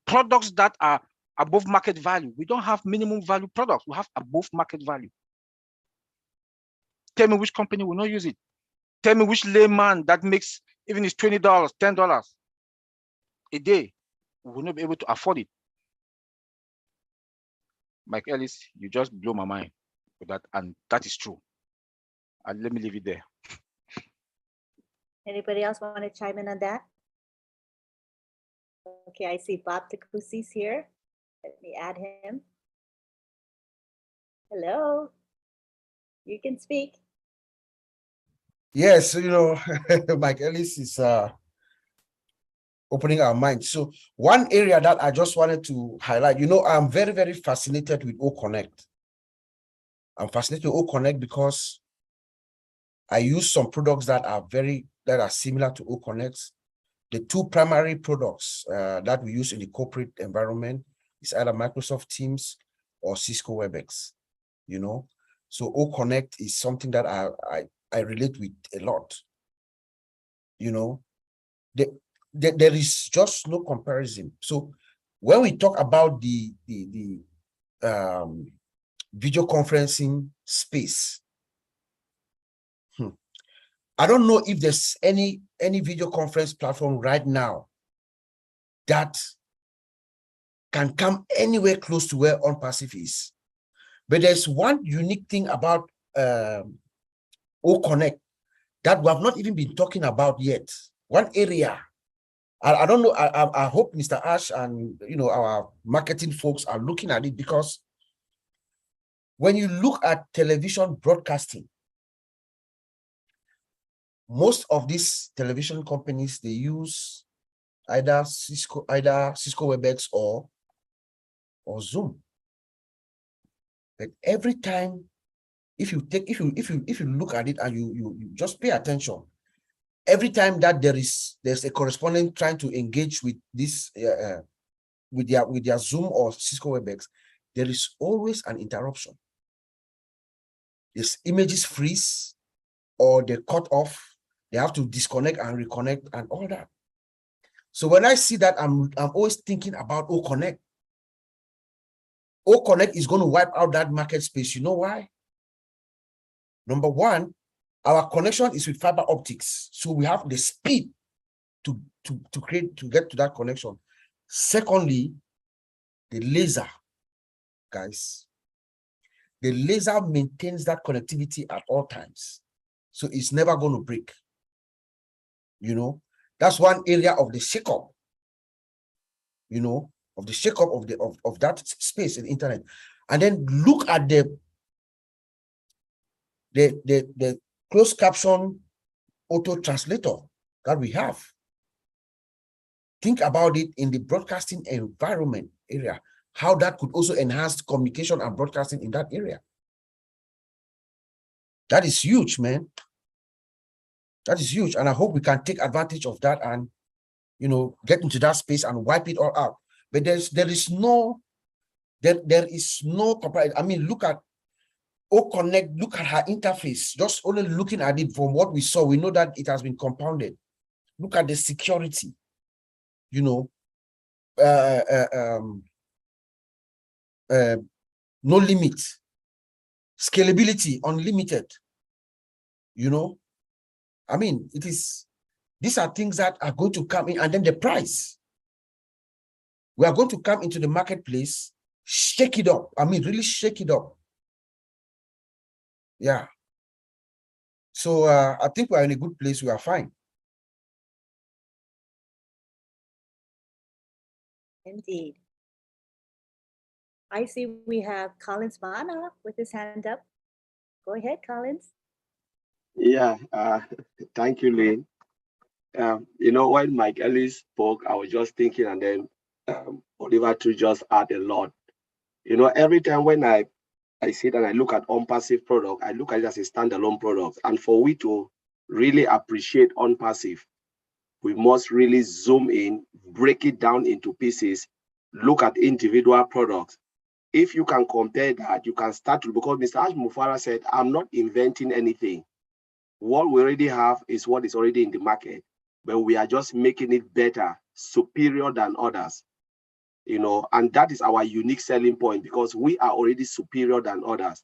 products that are above market value, we don't have minimum value products. We have above market value. Tell me which company will not use it. Tell me which layman that makes even it's $20, $10 a day will not be able to afford it. Mike Ellis, you just blow my mind with that, and that is true. And let me leave it there. Anybody else want to chime in on that? Okay, I see Bob Takusi's here. Let me add him. Hello. You can speak. Yes, Mike Ellis is opening our minds. So one area that I just wanted to highlight, I'm very, very fascinated with OConnect. I'm fascinated with OConnect because I use some products that are similar to OConnect. The two primary products that we use in the corporate environment is either Microsoft Teams or Cisco WebEx, So OConnect is something that I relate with a lot. There is just no comparison. So when we talk about the video conferencing space, I don't know if there's any video conference platform right now that can come anywhere close to where ONPASSIVE is. But there's one unique thing about OConnect that we have not even been talking about yet. One area, I don't know, I hope Mr. Ash and our marketing folks are looking at it, because when you look at television broadcasting, most of these television companies, they use either Cisco WebEx or Zoom. But every time, if you look at it and you just pay attention, every time that there's a correspondent trying to engage with this with their Zoom or Cisco WebEx, there is always an interruption. There's images freeze, or they cut off. They have to disconnect and reconnect and all that. So when I see that, I'm always thinking about OConnect. OConnect is going to wipe out that market space. You know why? Number one, our connection is with fiber optics, so we have the speed to get to that connection. Secondly, the laser, guys. The laser maintains that connectivity at all times, so it's never going to break. That's one area of the shakeup. Of the shakeup of that space in the internet. And then look at the closed caption auto translator that we have. Think about it in the broadcasting environment area, how that could also enhance communication and broadcasting in that area. That is huge, man. That is huge. And I hope we can take advantage of that and, get into that space and wipe it all out. But there is no comparison. I mean, look at OConnect, look at her interface. Just only looking at it from what we saw, we know that it has been compounded. Look at the security, no limit, scalability, unlimited, I mean, these are things that are going to come in, and then the price. We are going to come into the marketplace, shake it up. I mean, really shake it up. Yeah. So I think we're in a good place. We are fine. Indeed. I see we have Collins Mana with his hand up. Go ahead, Collins. Yeah, thank you, Lynn. You know, when Mike Ellis spoke, I was just thinking, and then Oliver too just add a lot. You know, every time when I sit and I look at ONPASSIVE product, I look at it as a standalone product. And for we to really appreciate ONPASSIVE, we must really zoom in, break it down into pieces, look at individual products. If you can compare that, you can start to, because Mr. Ash Mufara said, I'm not inventing anything. What we already have is what is already in the market, but we are just making it better, superior than others. You know, and that is our unique selling point, because we are already superior than others.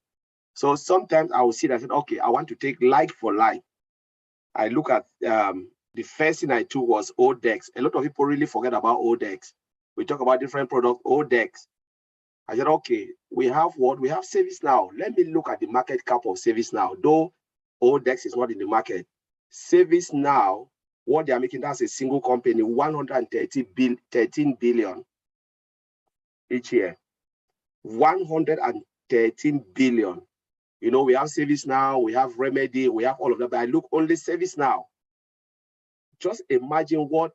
So sometimes I will see that I said, okay, I want to take like for like. I look at the first thing I took was ODEX. A lot of people really forget about ODEX. We talk about different products, ODEX. I said, okay, we have what? We have ServiceNow. Let me look at the market cap of ServiceNow. Though ODEX is not in the market. ServiceNow, what they are making, that's a single company, 13 billion each year. 113 billion. You know, we have ServiceNow, we have Remedy, we have all of that, but I look only ServiceNow. Just imagine what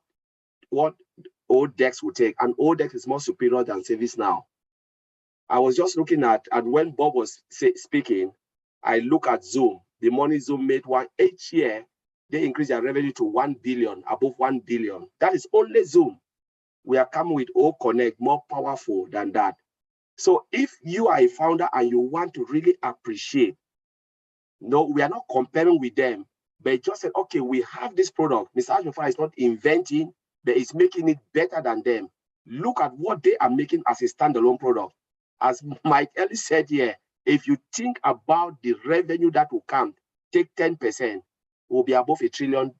ODEX would take, and ODEX is more superior than ServiceNow. I was just looking at when Bob was speaking, I look at Zoom, the money Zoom made each year, they increase their revenue to 1 billion, above 1 billion. That is only Zoom. We are coming with OConnect, more powerful than that. So if you are a founder and you want to really appreciate, no, we are not comparing with them, but just said, okay, we have this product. Mr. Ashmufara is not inventing, but is making it better than them. Look at what they are making as a standalone product. As Mike Ellis said here, if you think about the revenue that will come, take 10%, will be above $1 trillion,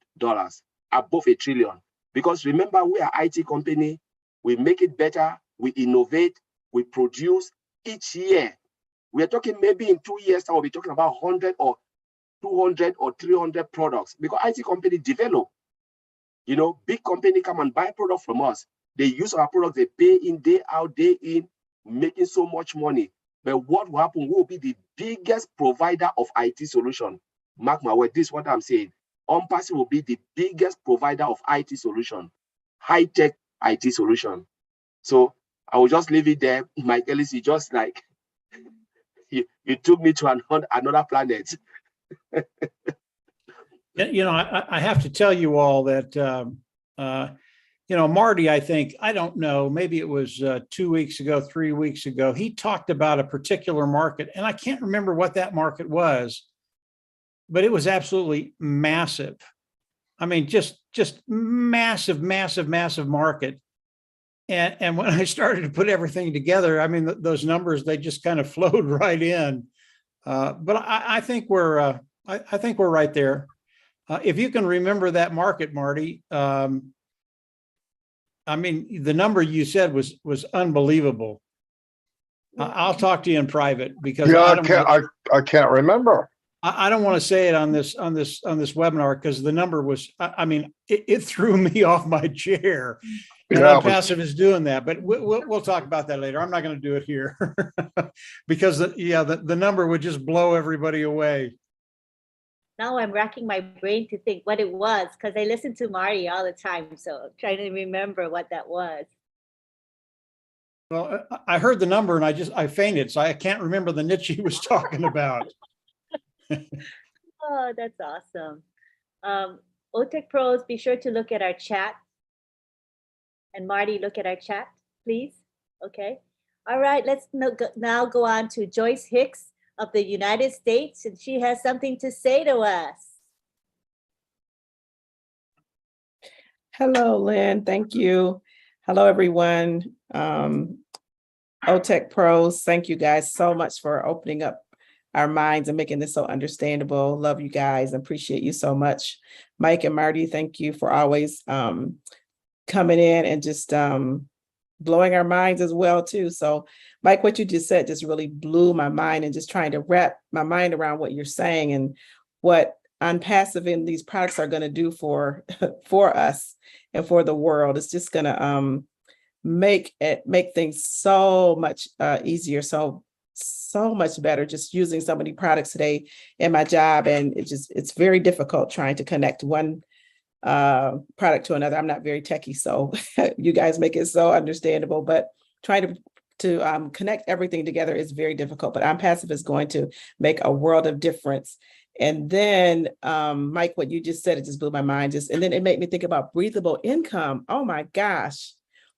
above $1 trillion. Because remember, we are IT company, we make it better, we innovate, we produce each year. We are talking maybe in 2 years, we'll be talking about 100 or 200 or 300 products, because IT company develop. You know, big company come and buy product from us. They use our product, they pay in, day out, day in, making so much money. But what will happen? We will be the biggest provider of IT solution. Mark my word, this is what I'm saying. ONPASSIVE will be the biggest provider of IT solution, high-tech IT solution. So I will just leave it there. Mike Ellis, you just like, you took me to another planet. You know, I have to tell you all that, you know, Marty, I think, I don't know, maybe it was 2 weeks ago, 3 weeks ago, he talked about a particular market, and I can't remember what that market was, but it was absolutely massive. I mean, just massive, massive, massive market. And when I started to put everything together, I mean, those numbers, they just kind of flowed right in. But I think we're right there. If you can remember that market, Marty, I mean, the number you said was unbelievable. I'll talk to you in private, because yeah, I can't remember. I don't want to say it on this webinar, because the number was, I mean, it threw me off my chair. And Yeah, ONPASSIVE is doing that, but we'll talk about that later. I'm not going to do it here because the number would just blow everybody away. Now I'm racking my brain to think what it was, because I listen to Marty all the time. So I'm trying to remember what that was. Well, I heard the number and I fainted. So I can't remember the niche he was talking about. Oh, that's awesome. OTech Pros, be sure to look at our chat. And Marty, look at our chat, please. Okay. All right, let's now go on to Joyce Hicks of the United States, and she has something to say to us. Hello, Lynn. Thank you. Hello, everyone. OTech Pros, thank you guys so much for opening up our minds and making this so understandable. Love you guys. Appreciate you so much. Mike and Marty, thank you for always coming in and just blowing our minds as well too. So Mike, what you just said just really blew my mind, and just trying to wrap my mind around what you're saying and what ONPASSIVE and these products are going to do for us and for the world. It's just going to make things so much easier, so much better, just using so many products today in my job. And it's very difficult trying to connect one product to another. I'm not very techy, so you guys make it so understandable, but trying to connect everything together is very difficult, but ONPASSIVE is going to make a world of difference. And then, Mike, what you just said, it just blew my mind. And then it made me think about breathable income. Oh my gosh.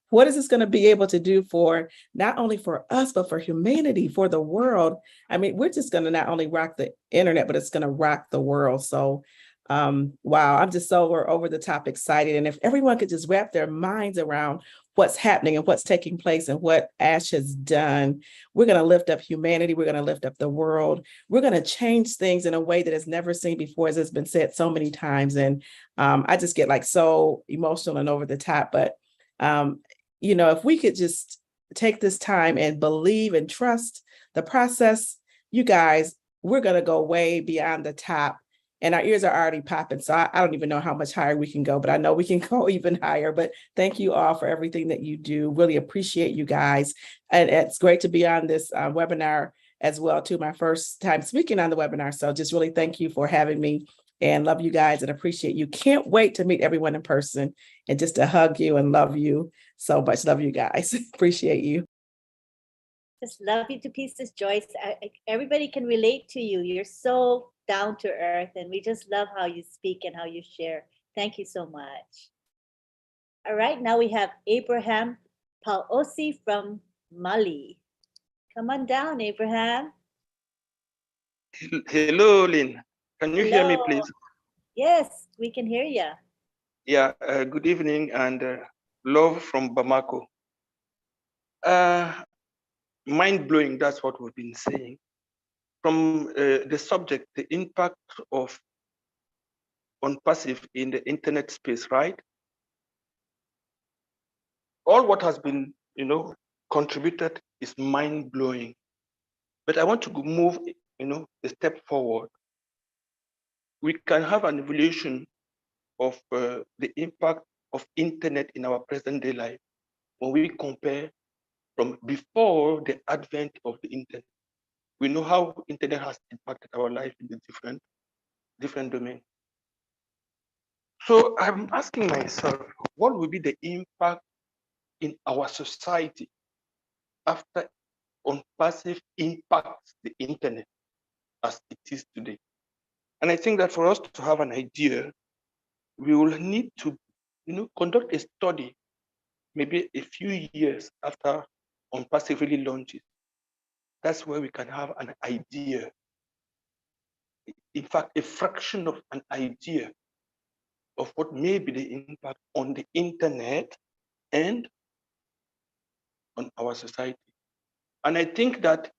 What is this going to be able to do for not only for us, but for humanity, for the world? I mean, we're just going to not only rock the internet, but it's going to rock the world. So, wow, I'm just so over the top excited. And if everyone could just wrap their minds around what's happening and what's taking place and what Ash has done, we're going to lift up humanity. We're going to lift up the world. We're going to change things in a way that is never seen before, as has been said so many times. And I just get like so emotional and over the top. But you know, if we could just take this time and believe and trust the process, you guys, we're going to go way beyond the top. And our ears are already popping. So I don't even know how much higher we can go, but I know we can go even higher. But thank you all for everything that you do. Really appreciate you guys. And it's great to be on this webinar as well, too. My first time speaking on the webinar. So just really thank you for having me, and love you guys and appreciate you. Can't wait to meet everyone in person and just to hug you and love you so much. Love you guys. Appreciate you. Just love you to pieces, Joyce. Everybody can relate to you. You're so down to earth, and we just love how you speak and how you share. Thank you so much. All right, now we have Abraham Pauosi from Mali. Come on down, Abraham. Hello, Lynn. Can you hear me, Hello. please? Yes, we can hear you. Yeah, good evening and love from Bamako. Mind-blowing, that's what we've been saying. From the subject, the impact of ONPASSIVE in the internet space, right? All what has been, contributed is mind-blowing. But I want to move, a step forward. We can have an evaluation of the impact of internet in our present day life when we compare from before the advent of the internet. We know how internet has impacted our life in the different domains. So I'm asking myself, what will be the impact in our society after ONPASSIVE impacts the internet as it is today? And I think that for us to have an idea, we will need to conduct a study maybe a few years after ONPASSIVE really launches. That's where we can have an idea. In fact, a fraction of an idea of what may be the impact on the internet and on our society. And I think that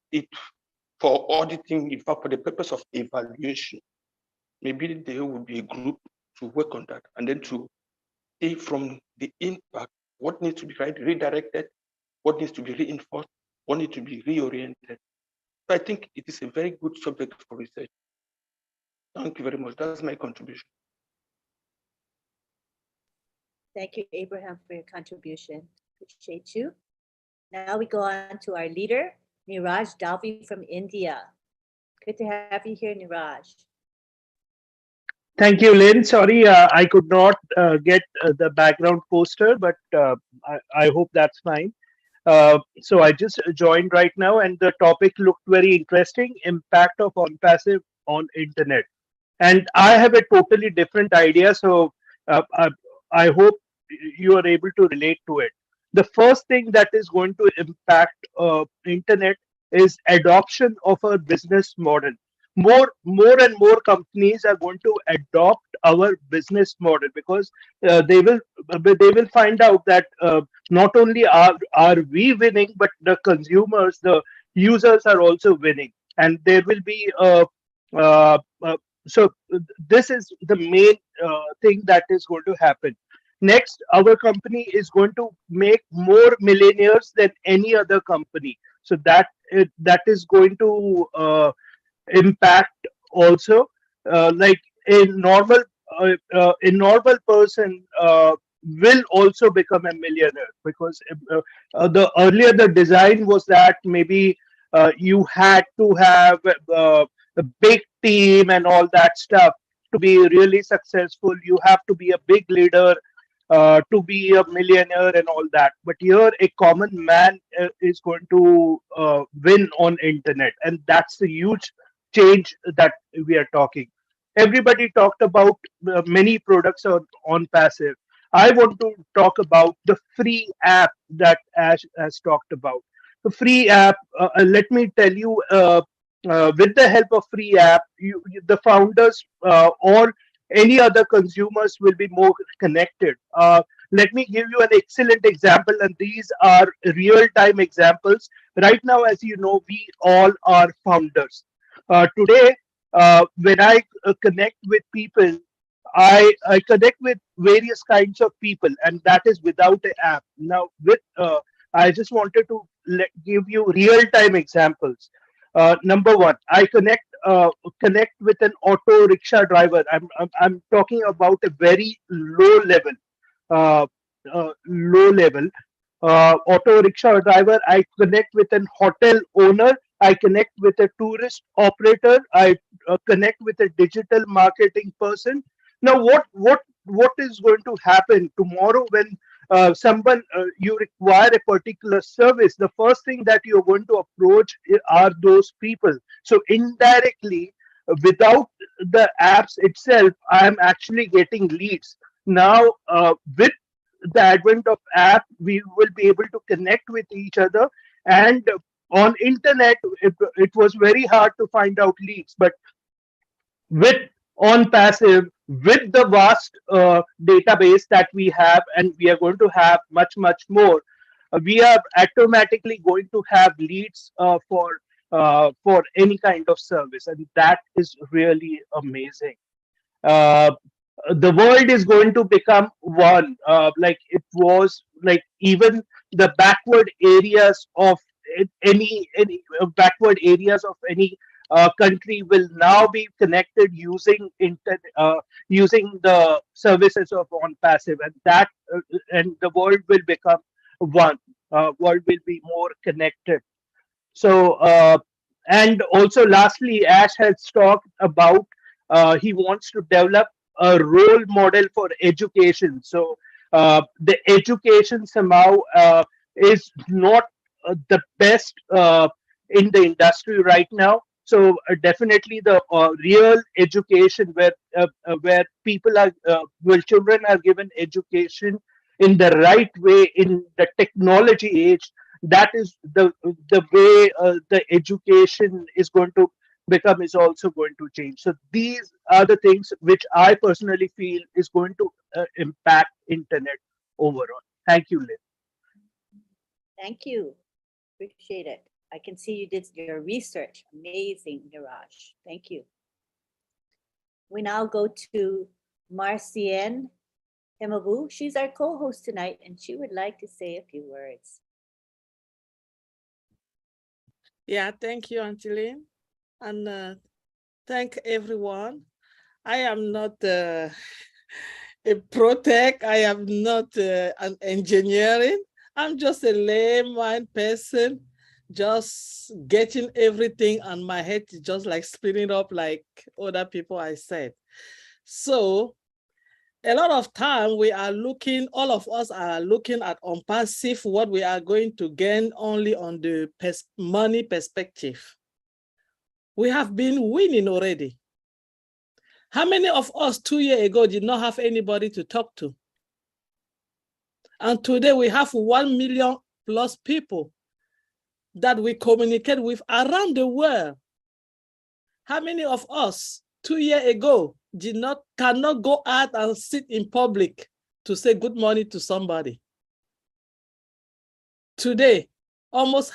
for auditing, in fact, for the purpose of evaluation, maybe there will be a group to work on that and then to see from the impact what needs to be redirected, what needs to be reinforced, what needs to be reoriented. So I think it is a very good subject for research. Thank you very much. That's my contribution. Thank you, Abraham, for your contribution. Appreciate you. Now we go on to our leader, Niraj Dalvi from India. Good to have you here, Niraj. Thank you, Lynn. Sorry, I could not get the background poster, but I hope that's fine. So I just joined right now, and the topic looked very interesting: impact of ONPASSIVE on internet. And I have a totally different idea, so I hope you are able to relate to it. The first thing that is going to impact internet is adoption of a business model. More and more companies are going to adopt our business model because they will find out that not only are we winning, but the consumers, the users are also winning, and there will be uh, uh, so this is the main thing that is going to happen. Next, our company is going to make more millionaires than any other company. So that is going to impact also. Like a normal person will also become a millionaire because the earlier the design was that maybe you had to have a big team and all that stuff. to be really successful, you have to be a big leader, to be a millionaire and all that. But here, a common man is going to win on internet, and that's the huge change that we are talking. Everybody talked about many products on passive. I want to talk about the free app that Ash has talked about. The free app, let me tell you, with the help of free app, the founders or any other consumers will be more connected. Let me give you an excellent example, and these are real-time examples. Right now, as you know, we all are founders. Today, when I connect with people, I connect with various kinds of people, and that is without an app. Now, with I just wanted to give you real-time examples. Number one, I connect with an auto rickshaw driver. I'm talking about a very uh, low level auto rickshaw driver. I connect with an hotel owner. I connect with a tourist operator. I connect with a digital marketing person. Now, what is going to happen tomorrow when someone you require a particular service? The first thing that you're going to approach are those people. So indirectly, without the apps itself, I am actually getting leads. Now, with the advent of app, we will be able to connect with each other. And on internet, it was very hard to find out leads, but with on passive, with the vast database that we have, and we are going to have much more, we are automatically going to have leads for any kind of service, and that is really amazing. uh, the world is going to become one, like it was, like even the backward areas of any backward areas of any country will now be connected using the services of on passive, and that and the world will become one. World will be more connected. So, and also lastly, Ash has talked about he wants to develop a role model for education. So, the education somehow is not the best in the industry right now. So, definitely the real education where people are, where children are given education in the right way in the technology age, that is the way the education is going to become, is also going to change. So these are the things which I personally feel is going to impact internet overall. Thank you, Lynn. Thank you. Appreciate it. I can see you did your research. Amazing, Niraj. Thank you. We now go to Marcienne Himabu. She's our co-host tonight, and she would like to say a few words. Yeah, thank you, Auntie Lynn. And thank everyone. I am not a pro tech. I am not an engineering. I'm just a layman person, just getting everything on my head, just like spinning up like other people I said. So a lot of time we are looking, all of us are looking at ONPASSIVE, what we are going to gain only on the money perspective. We have been winning already. How many of us 2 years ago did not have anybody to talk to? And today we have 1 million plus people that we communicate with around the world. How many of us 2 years ago cannot go out and sit in public to say good morning to somebody? Today, almost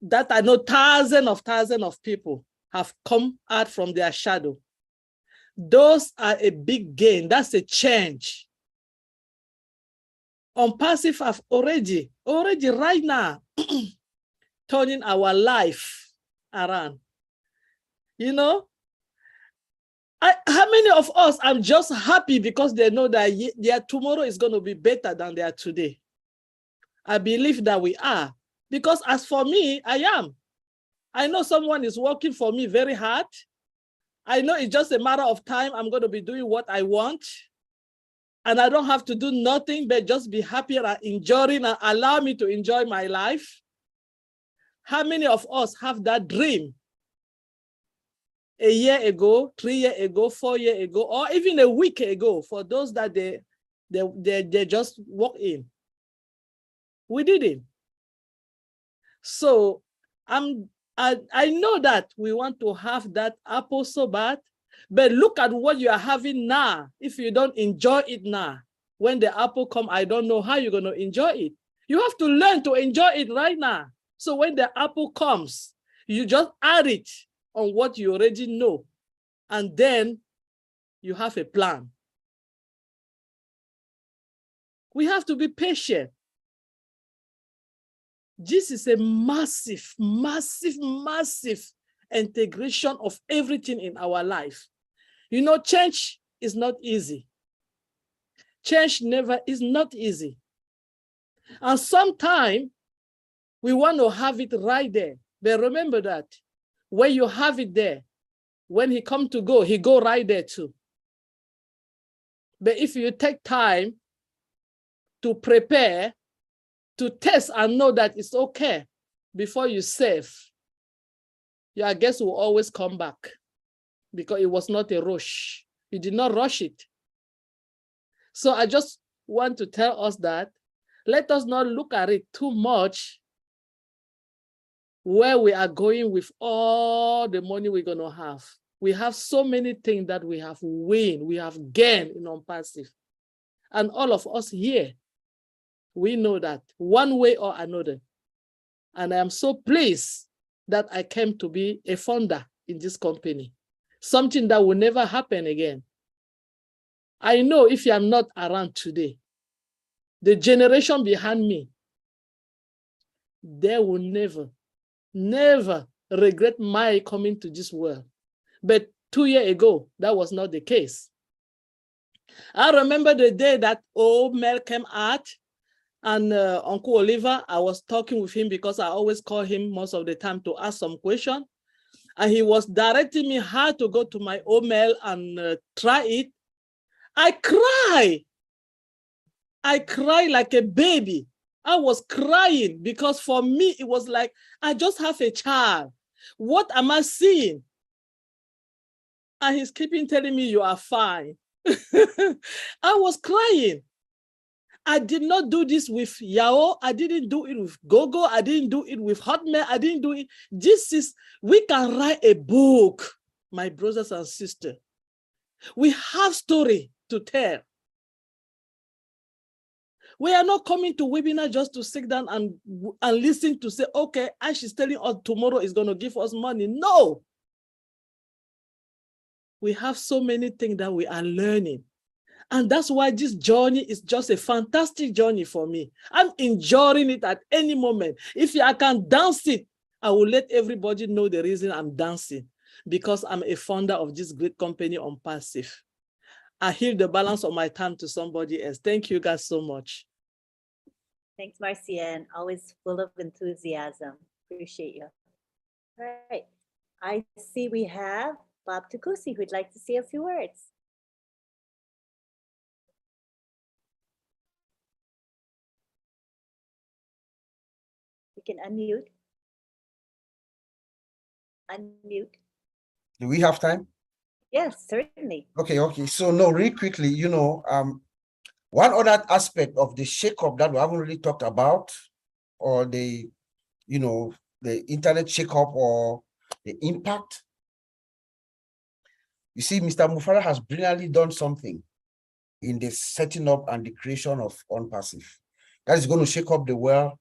that I know thousands of people have come out from their shadow. Those are a big gain. That's a change. ONPASSIVE have already right now turning our life around. You know, how many of us, I'm just happy because they know that their tomorrow is going to be better than their today. I believe that we are, because as for me, I am. I know someone is working for me very hard. I know it's just a matter of time. I'm going to be doing what I want. And I don't have to do nothing but just be happy and enjoying and allow me to enjoy my life. How many of us have that dream? A year ago, 3 years ago, 4 years ago, or even a week ago, for those that they just walk in. We didn't. So I know that we want to have that apple so bad, but look at what you are having now. If you don't enjoy it now, when the apple come, I don't know how you're going to enjoy it. You have to learn to enjoy it right now. So when the apple comes, you just add it on what you already know, and then you have a plan. We have to be patient. This is a massive, massive, massive integration of everything in our life. You know, change is not easy. Change never is not easy. And sometimes we want to have it right there. But remember that when you have it there, when he come to go, he go right there too. But if you take time to prepare, to test and know that it's okay before you save, your guess will always come back, because it was not a rush. You did not rush it. So I just want to tell us that let us not look at it too much, where we are going with all the money we're going to have. We have so many things that we have win, we have gained in ONPASSIVE. And all of us here, we know that one way or another. And I am so pleased that I came to be a founder in this company, something that will never happen again. I know if I'm not around today, the generation behind me, they will never, never regret my coming to this world. But 2 years ago, that was not the case. I remember the day that old Mel came out, and Uncle Oliver, I was talking with him because I always call him most of the time to ask some question. And he was directing me how to go to my old mail and try it. I cry. I cry like a baby. I was crying because for me, it was like, I just have a child. What am I seeing? And he's keeping telling me, you are fine. I was crying. I did not do this with Yao. I didn't do it with Gogo. I didn't do it with Hotmail. I didn't do it. This is, we can write a book, my brothers and sisters. We have story to tell. We are not coming to webinar just to sit down and listen to say, okay, Ash is telling us tomorrow is going to give us money. No. We have so many things that we are learning. And that's why this journey is just a fantastic journey for me. I'm enjoying it at any moment. If I can dance it, I will let everybody know the reason I'm dancing, because I'm a founder of this great company ONPASSIVE. I heal the balance of my time to somebody else. Thank you guys so much. Thanks, Marcienne. Always full of enthusiasm. Appreciate you. All right. I see we have Bob Tukusi who'd like to say a few words. You can unmute. Unmute. Do we have time? Yes, certainly. Okay. So no, really quickly, one other aspect of the shakeup that we haven't really talked about, or the internet shakeup or the impact. You see, Mr. Mufara has brilliantly done something in the setting up and the creation of ONPASSIVE. That is going to shake up the world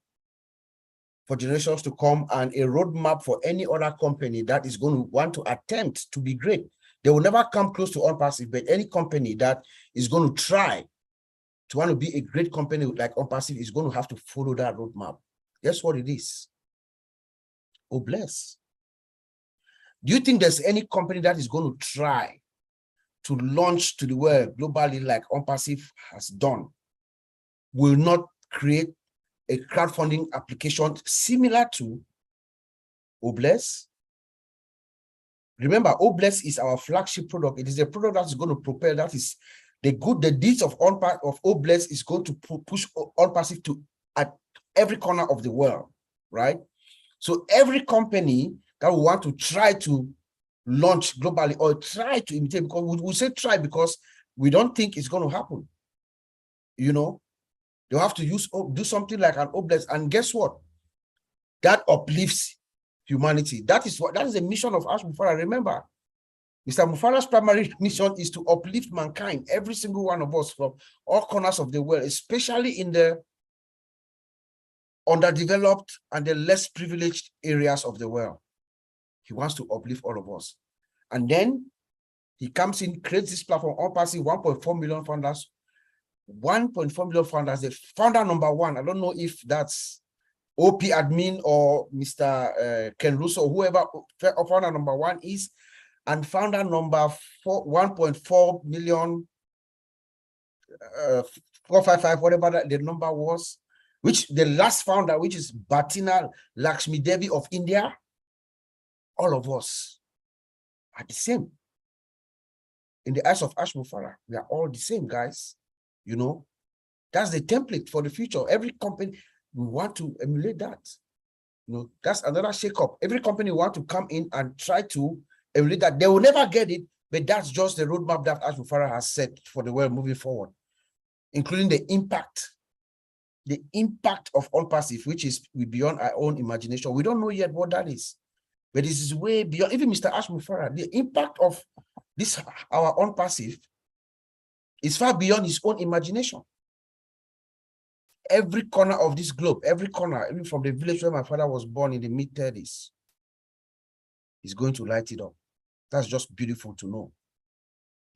for generations to come, and a roadmap for any other company that is going to want to attempt to be great. They will never come close to ONPASSIVE, but any company that is going to try to want to be a great company like ONPASSIVE is going to have to follow that roadmap. Guess what it is? Oh, bless. Do you think there's any company that is going to try to launch to the world globally like ONPASSIVE has done, will not create a crowdfunding application similar to Obless? Remember, OBless is our flagship product. It is a product that is going to propel. That is the deeds of OBless is going to push ONPASSIVE to at every corner of the world, right? So every company that will want to try to launch globally or try to imitate, because we say try because we don't think it's going to happen. You know, they'll have to do something like an OBless, and guess what? That uplifts humanity. That is the mission of Ash Mufara. Remember, Mr. Mufara's primary mission is to uplift mankind, every single one of us from all corners of the world, especially in the underdeveloped and the less privileged areas of the world. He wants to uplift all of us. And then he comes in, creates this platform, ONPASSIVE, 1.4 million founders. 1.4 million founders. The founder number one, I don't know if that's OP admin or Mr. Ken Russo, whoever founder number one is, and founder number 1.4 million, 455, whatever the number was, which the last founder, which is Bhatina Lakshmi Devi of India. All of us are the same. In the eyes of Ash Mufara, we are all the same, guys. You know, that's the template for the future. Every company, we want to emulate that. You know, that's another shakeup. Every company want to come in and try to emulate that. They will never get it, but that's just the roadmap that Ash Mufara has set for the world moving forward, including the impact of ONPASSIVE, which is beyond our own imagination. We don't know yet what that is, but this is way beyond, even Mr. Ash Mufara, the impact of this, our ONPASSIVE, is far beyond his own imagination. Every corner of this globe, every corner, even from the village where my father was born in the mid-30s, is going to light it up. That's just beautiful to know.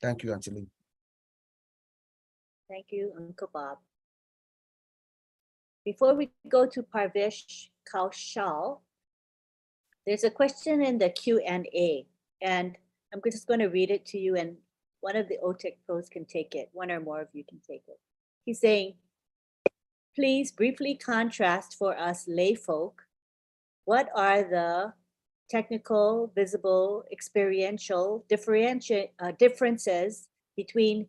Thank you, Auntie Lee. Thank you, Uncle Bob. Before we go to Parvesh Kaushal, there's a question in the Q&A, and I'm just going to read it to you, and one of the OTEC pros can take it. One or more of you can take it. He's saying, please briefly contrast for us layfolk, what are the technical, visible, experiential differences between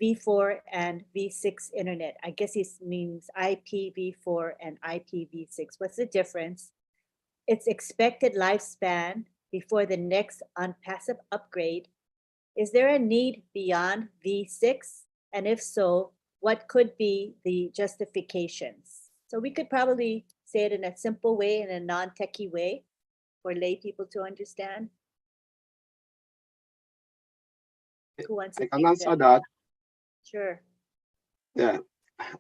V4 and V6 internet? I guess he means IPv4 and IPv6. What's the difference? Its expected lifespan before the next ONPASSIVE upgrade. Is there a need beyond V6? And if so, what could be the justifications? So we could probably say it in a simple way, in a non-techie way, for lay people to understand. Who wants to I can take answer that. Sure. Yeah,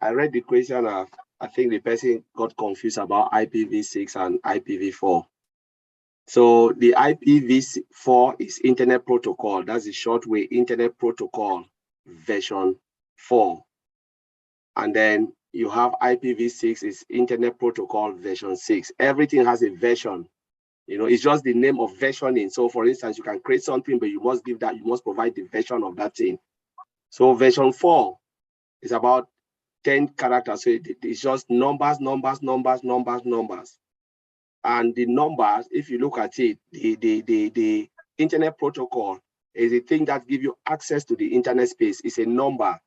I read the question. I think the person got confused about IPv6 and IPv4. So the IPv4 is Internet Protocol. That's the short way, Internet Protocol version 4. And then you have IPv6 is Internet Protocol version 6. Everything has a version. You know, it's just the name of versioning. So for instance, you can create something, but you must provide the version of that thing. So version 4 is about 10 characters. So it's just numbers. And the numbers, if you look at it, the Internet Protocol is a thing that gives you access to the internet space. It's a number.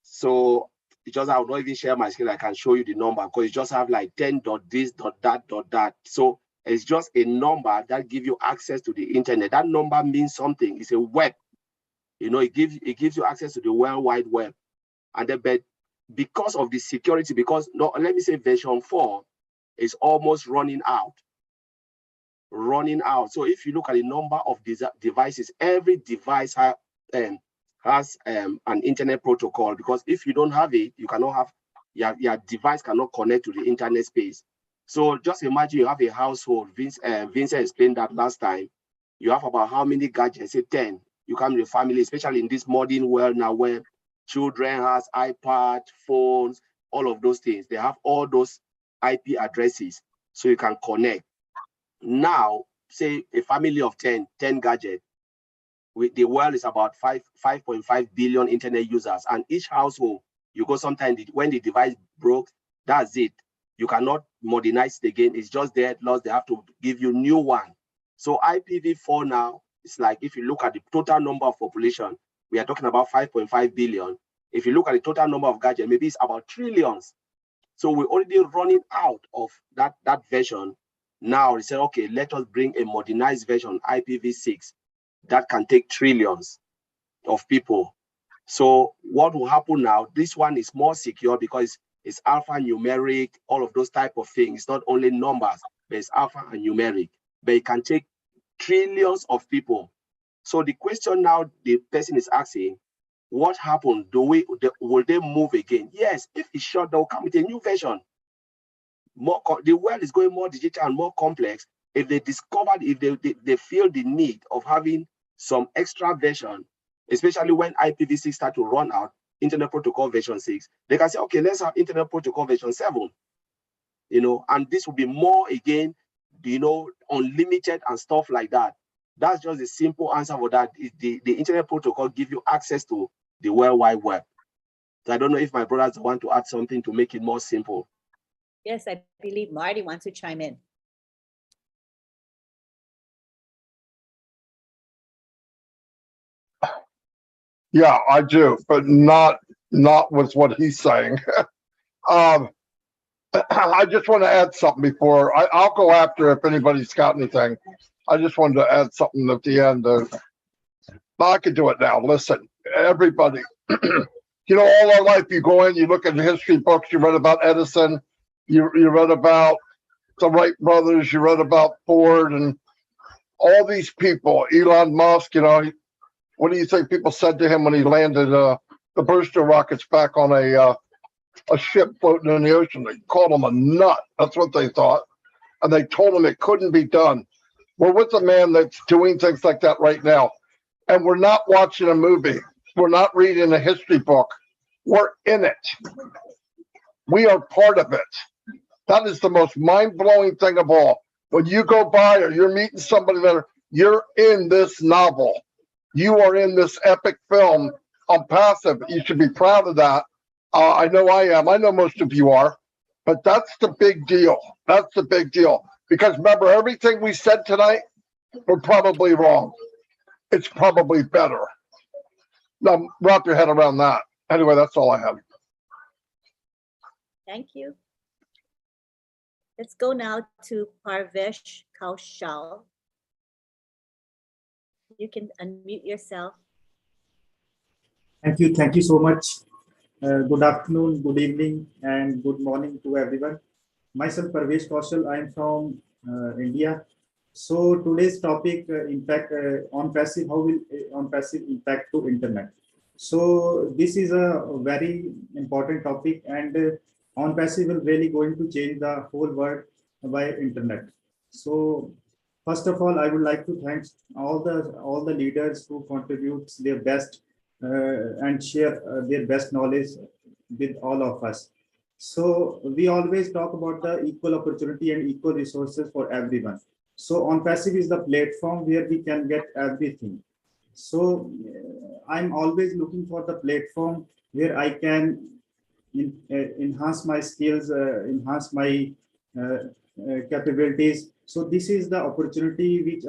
So just I will not even share my screen. I can show you the number because you just have like 10 dot this dot that. So it's just a number that gives you access to the internet. That number means something. It's a web. You know, it gives you access to the World Wide Web. And then, but because of the security, let me say version 4 is almost running out. So if you look at the number of these devices, every device has an internet protocol, because if you don't have it, you cannot have, your device cannot connect to the internet space. So just imagine you have a household. Vincent explained that last time. You have about how many gadgets? Say 10. You come to the family, especially in this modern world now where children has iPad, phones, all of those things. They have all those IP addresses, so you can connect. Now, say a family of 10 gadgets. The world is about 5.5 billion internet users, and each household, you go sometimes when the device broke, that's it. You cannot modernize it again. It's just dead lost. They have to give you new one. So IPv4 now, it's like if you look at the total number of population, we are talking about 5.5 billion. If you look at the total number of gadgets, maybe it's about trillions. So we're already running out of that version. Now we say, okay, let us bring a modernized version, IPv6, that can take trillions of people. So what will happen now? This one is more secure because it's alphanumeric, all of those type of things. It's not only numbers, but it's alpha and numeric. But it can take trillions of people. So the question now the person is asking, what happened? Will they move again? Yes, if it's short, they'll come with a new version. The world is going more digital and more complex. If they discovered, if they feel the need of having some extra version, especially when IPv6 start to run out, Internet Protocol version 6, they can say, okay, let's have Internet Protocol version 7, and this will be more again, unlimited and stuff like that. That's just a simple answer for that. The Internet Protocol give you access to the World Wide Web. So I don't know if my brothers want to add something to make it more simple. Yes, I believe Marty wants to chime in. Yeah, I do, but not with what he's saying. I just want to add something before I'll go after if anybody's got anything. I just wanted to add something at the end. I can do it now. Listen, everybody, all our life you go in, you look at the history books, you read about Edison, you read about the Wright brothers, you read about Ford and all these people, Elon Musk, what do you think people said to him when he landed the booster rockets back on a ship floating in the ocean? They called him a nut. That's what they thought. And they told him it couldn't be done. We're with a man that's doing things like that right now. And we're not watching a movie. We're not reading a history book. We're in it. We are part of it. That is the most mind-blowing thing of all. When you go by or you're meeting somebody there, you're in this novel. You are in this epic film on Passive. You should be proud of that. I know I am. I know most of you are. But that's the big deal. That's the big deal. Because remember, everything we said tonight, we're probably wrong. It's probably better. Now, wrap your head around that. Anyway, that's all I have. Thank you. Let's go now to Parvesh Kaushal. You can unmute yourself. Thank you so much. Good afternoon, good evening, and good morning to everyone. Myself, Parvesh Kaushal. I am from India. So today's topic, impact on passive. How will on passive impact to internet? So this is a very important topic, and on passive will really going to change the whole world by internet. So first of all, I would like to thank all the leaders who contribute their best and share their best knowledge with all of us. So we always talk about the equal opportunity and equal resources for everyone. So ONPASSIVE is the platform where we can get everything. So I'm always looking for the platform where I can enhance my skills, enhance my capabilities. So this is the opportunity which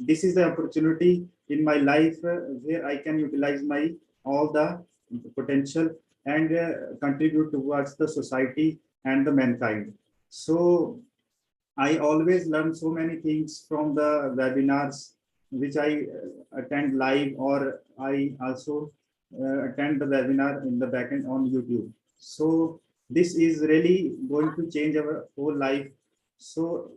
this is the opportunity in my life where I can utilize my all the potential and contribute towards the society and the mankind. So I always learn so many things from the webinars which I attend live, or I also attend the webinar in the backend on YouTube. So this is really going to change our whole life. So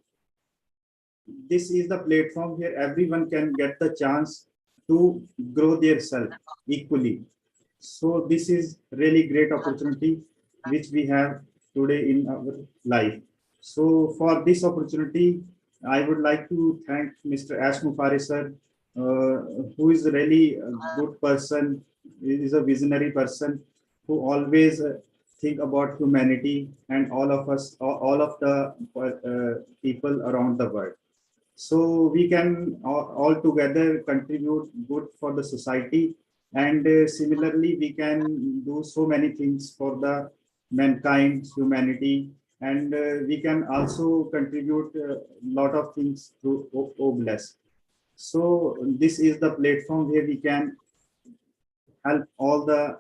this is the platform where everyone can get the chance to grow their self equally. So this is really great opportunity which we have today in our life. So for this opportunity, I would like to thank Mr. Ash Mufari sir, who is really a good person, is a visionary person who always think about humanity and all of us, all of the people around the world. So we can all together contribute good for the society, and similarly we can do so many things for the mankind, humanity, and we can also contribute a lot of things through OWinners. So this is the platform where we can help all the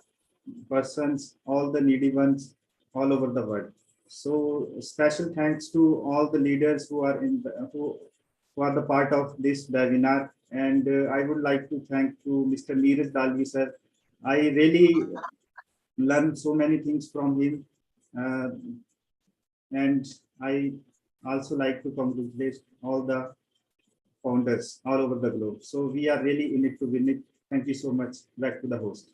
persons, all the needy ones all over the world. So special thanks to all the leaders who are who are the part of this webinar. And I would like to thank to Mr. Neeraj Dalvi sir. I really learned so many things from him. Uh, and I also like to congratulate all the founders all over the globe. So we are really in it to win it. Thank you so much. Back to the host.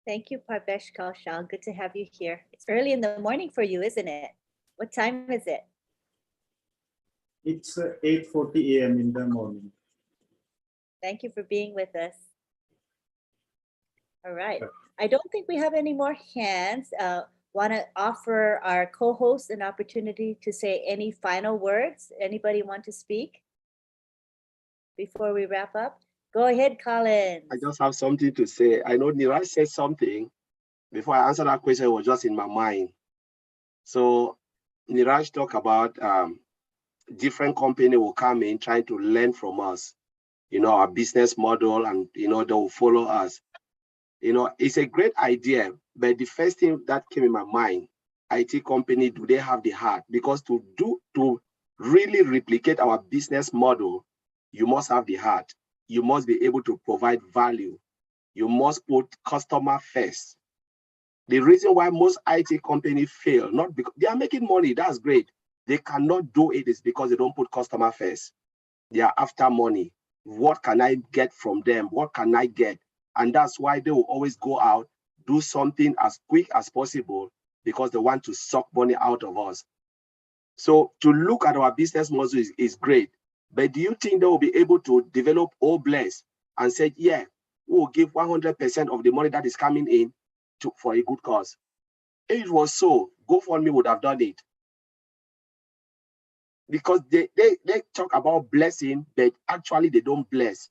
Thank you, Parvesh Kaushal. Good to have you here. It's early in the morning for you, isn't it? What time is it? It's 8:40 a.m. in the morning. Thank you for being with us. All right. I don't think we have any more hands. Want to offer our co-hosts an opportunity to say any final words? Anybody want to speak before we wrap up? Go ahead, Colin. I just have something to say. I know Niraj said something. Before I answer that question, it was just in my mind. So Niraj talked about different company will come in trying to learn from us, our business model, and, they will follow us. It's a great idea, but the first thing that came in my mind, IT company, do they have the heart? Because to really replicate our business model, you must have the heart. You must be able to provide value. You must put customer first. The reason why most IT companies fail, not because they are making money, that's great. They cannot do it is because they don't put customer first. They are after money. What can I get from them? What can I get? And that's why they will always go out, do something as quick as possible because they want to suck money out of us. So to look at our business model is great. But do you think they will be able to develop OWinners and say, yeah, we will give 100% of the money that is coming in for a good cause? If it was so, GoFundMe would have done it. Because they talk about blessing, but actually they don't bless.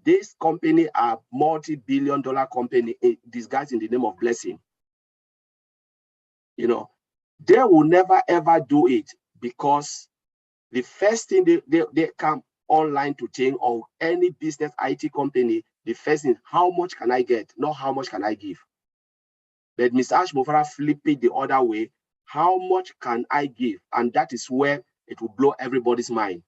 This company are multi-billion-dollar company disguised in the name of blessing. They will never ever do it because the first thing they come online to think, or any business IT company, the first thing, how much can I get? Not how much can I give. But Mr. Ash Mofara flip it the other way. How much can I give? And that is where it will blow everybody's mind.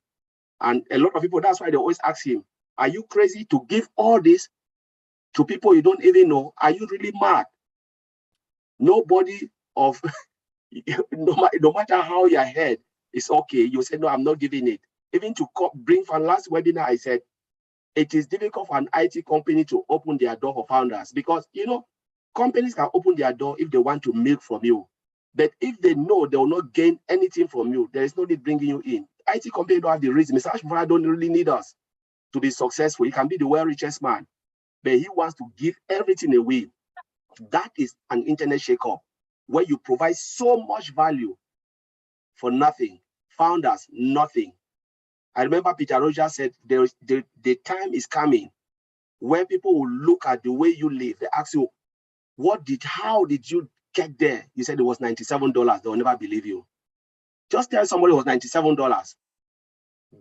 And a lot of people, that's why they always ask him, are you crazy to give all this to people you don't even know? Are you really mad? Nobody of, no matter how your head is okay, you say, no, I'm not giving it. Even to bring from last webinar, I said, it is difficult for an IT company to open their door for founders because, companies can open their door if they want to milk from you. But if they know they will not gain anything from you, there is no need bringing you in. IT company don't have the reason. Mr. Ashmore don't really need us to be successful. He can be the world richest man, but he wants to give everything away. That is an internet shake-up where you provide so much value for nothing. Founders, nothing. I remember Peter Rogers said the time is coming where people will look at the way you live. They ask you, how did you get there? You said it was $97. They'll never believe you. Just tell somebody it was $97.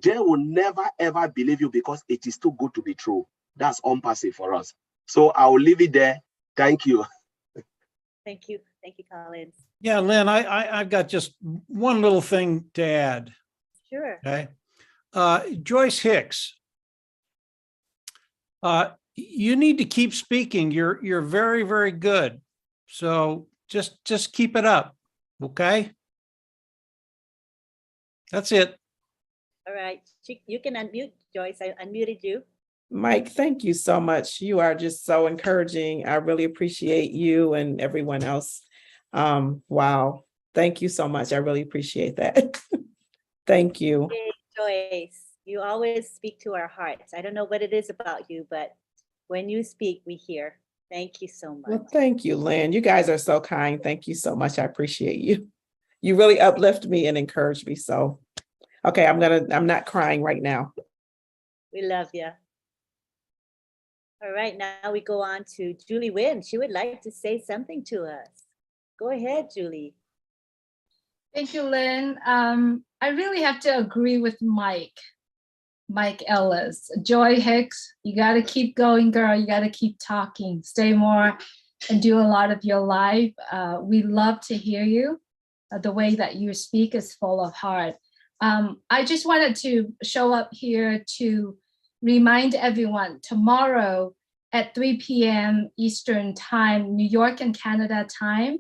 They will never ever believe you because it is too good to be true. That's ONPASSIVE for us. So I will leave it there. Thank you. Thank you. Thank you, Collins. Yeah, Lynn, I've got just one little thing to add. Sure. Okay. Joyce Hicks, you need to keep speaking. You're very, very good. So just keep it up. Okay. That's it. All right. You can unmute, Joyce. I unmuted you. Mike, thank you so much. You are just so encouraging. I really appreciate you and everyone else. Wow. Thank you so much. I really appreciate that. Thank you. Hey, Joyce, you always speak to our hearts. I don't know what it is about you, but when you speak, we hear. Thank you so much. Well, thank you, Lynn. You guys are so kind. Thank you so much. I appreciate you. You really uplift me and encourage me. So, okay, I'm not crying right now. We love you. All right, now we go on to Julie Wynn. She would like to say something to us. Go ahead, Julie. Thank you, Lynn. I really have to agree with Mike Ellis. Joy Hicks, you got to keep going, girl. You got to keep talking, stay more, and do a lot of your life. We love to hear you. The way that you speak is full of heart. I just wanted to show up here to remind everyone tomorrow at 3 p.m. Eastern Time, New York and Canada time,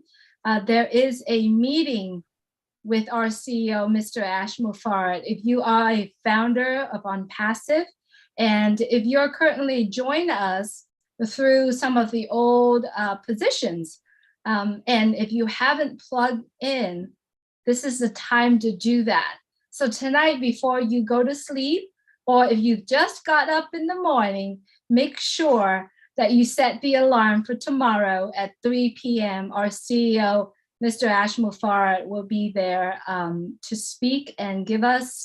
there is a meeting with our CEO, Mr. Ash Mufarad. If you are a founder of ONPASSIVE, and if you're currently joining us through some of the old positions, and if you haven't plugged in, this is the time to do that. So tonight, before you go to sleep, or if you just got up in the morning, make sure that you set the alarm for tomorrow at 3 p.m. Our CEO, Mr. Ash Mufarad, will be there to speak and give us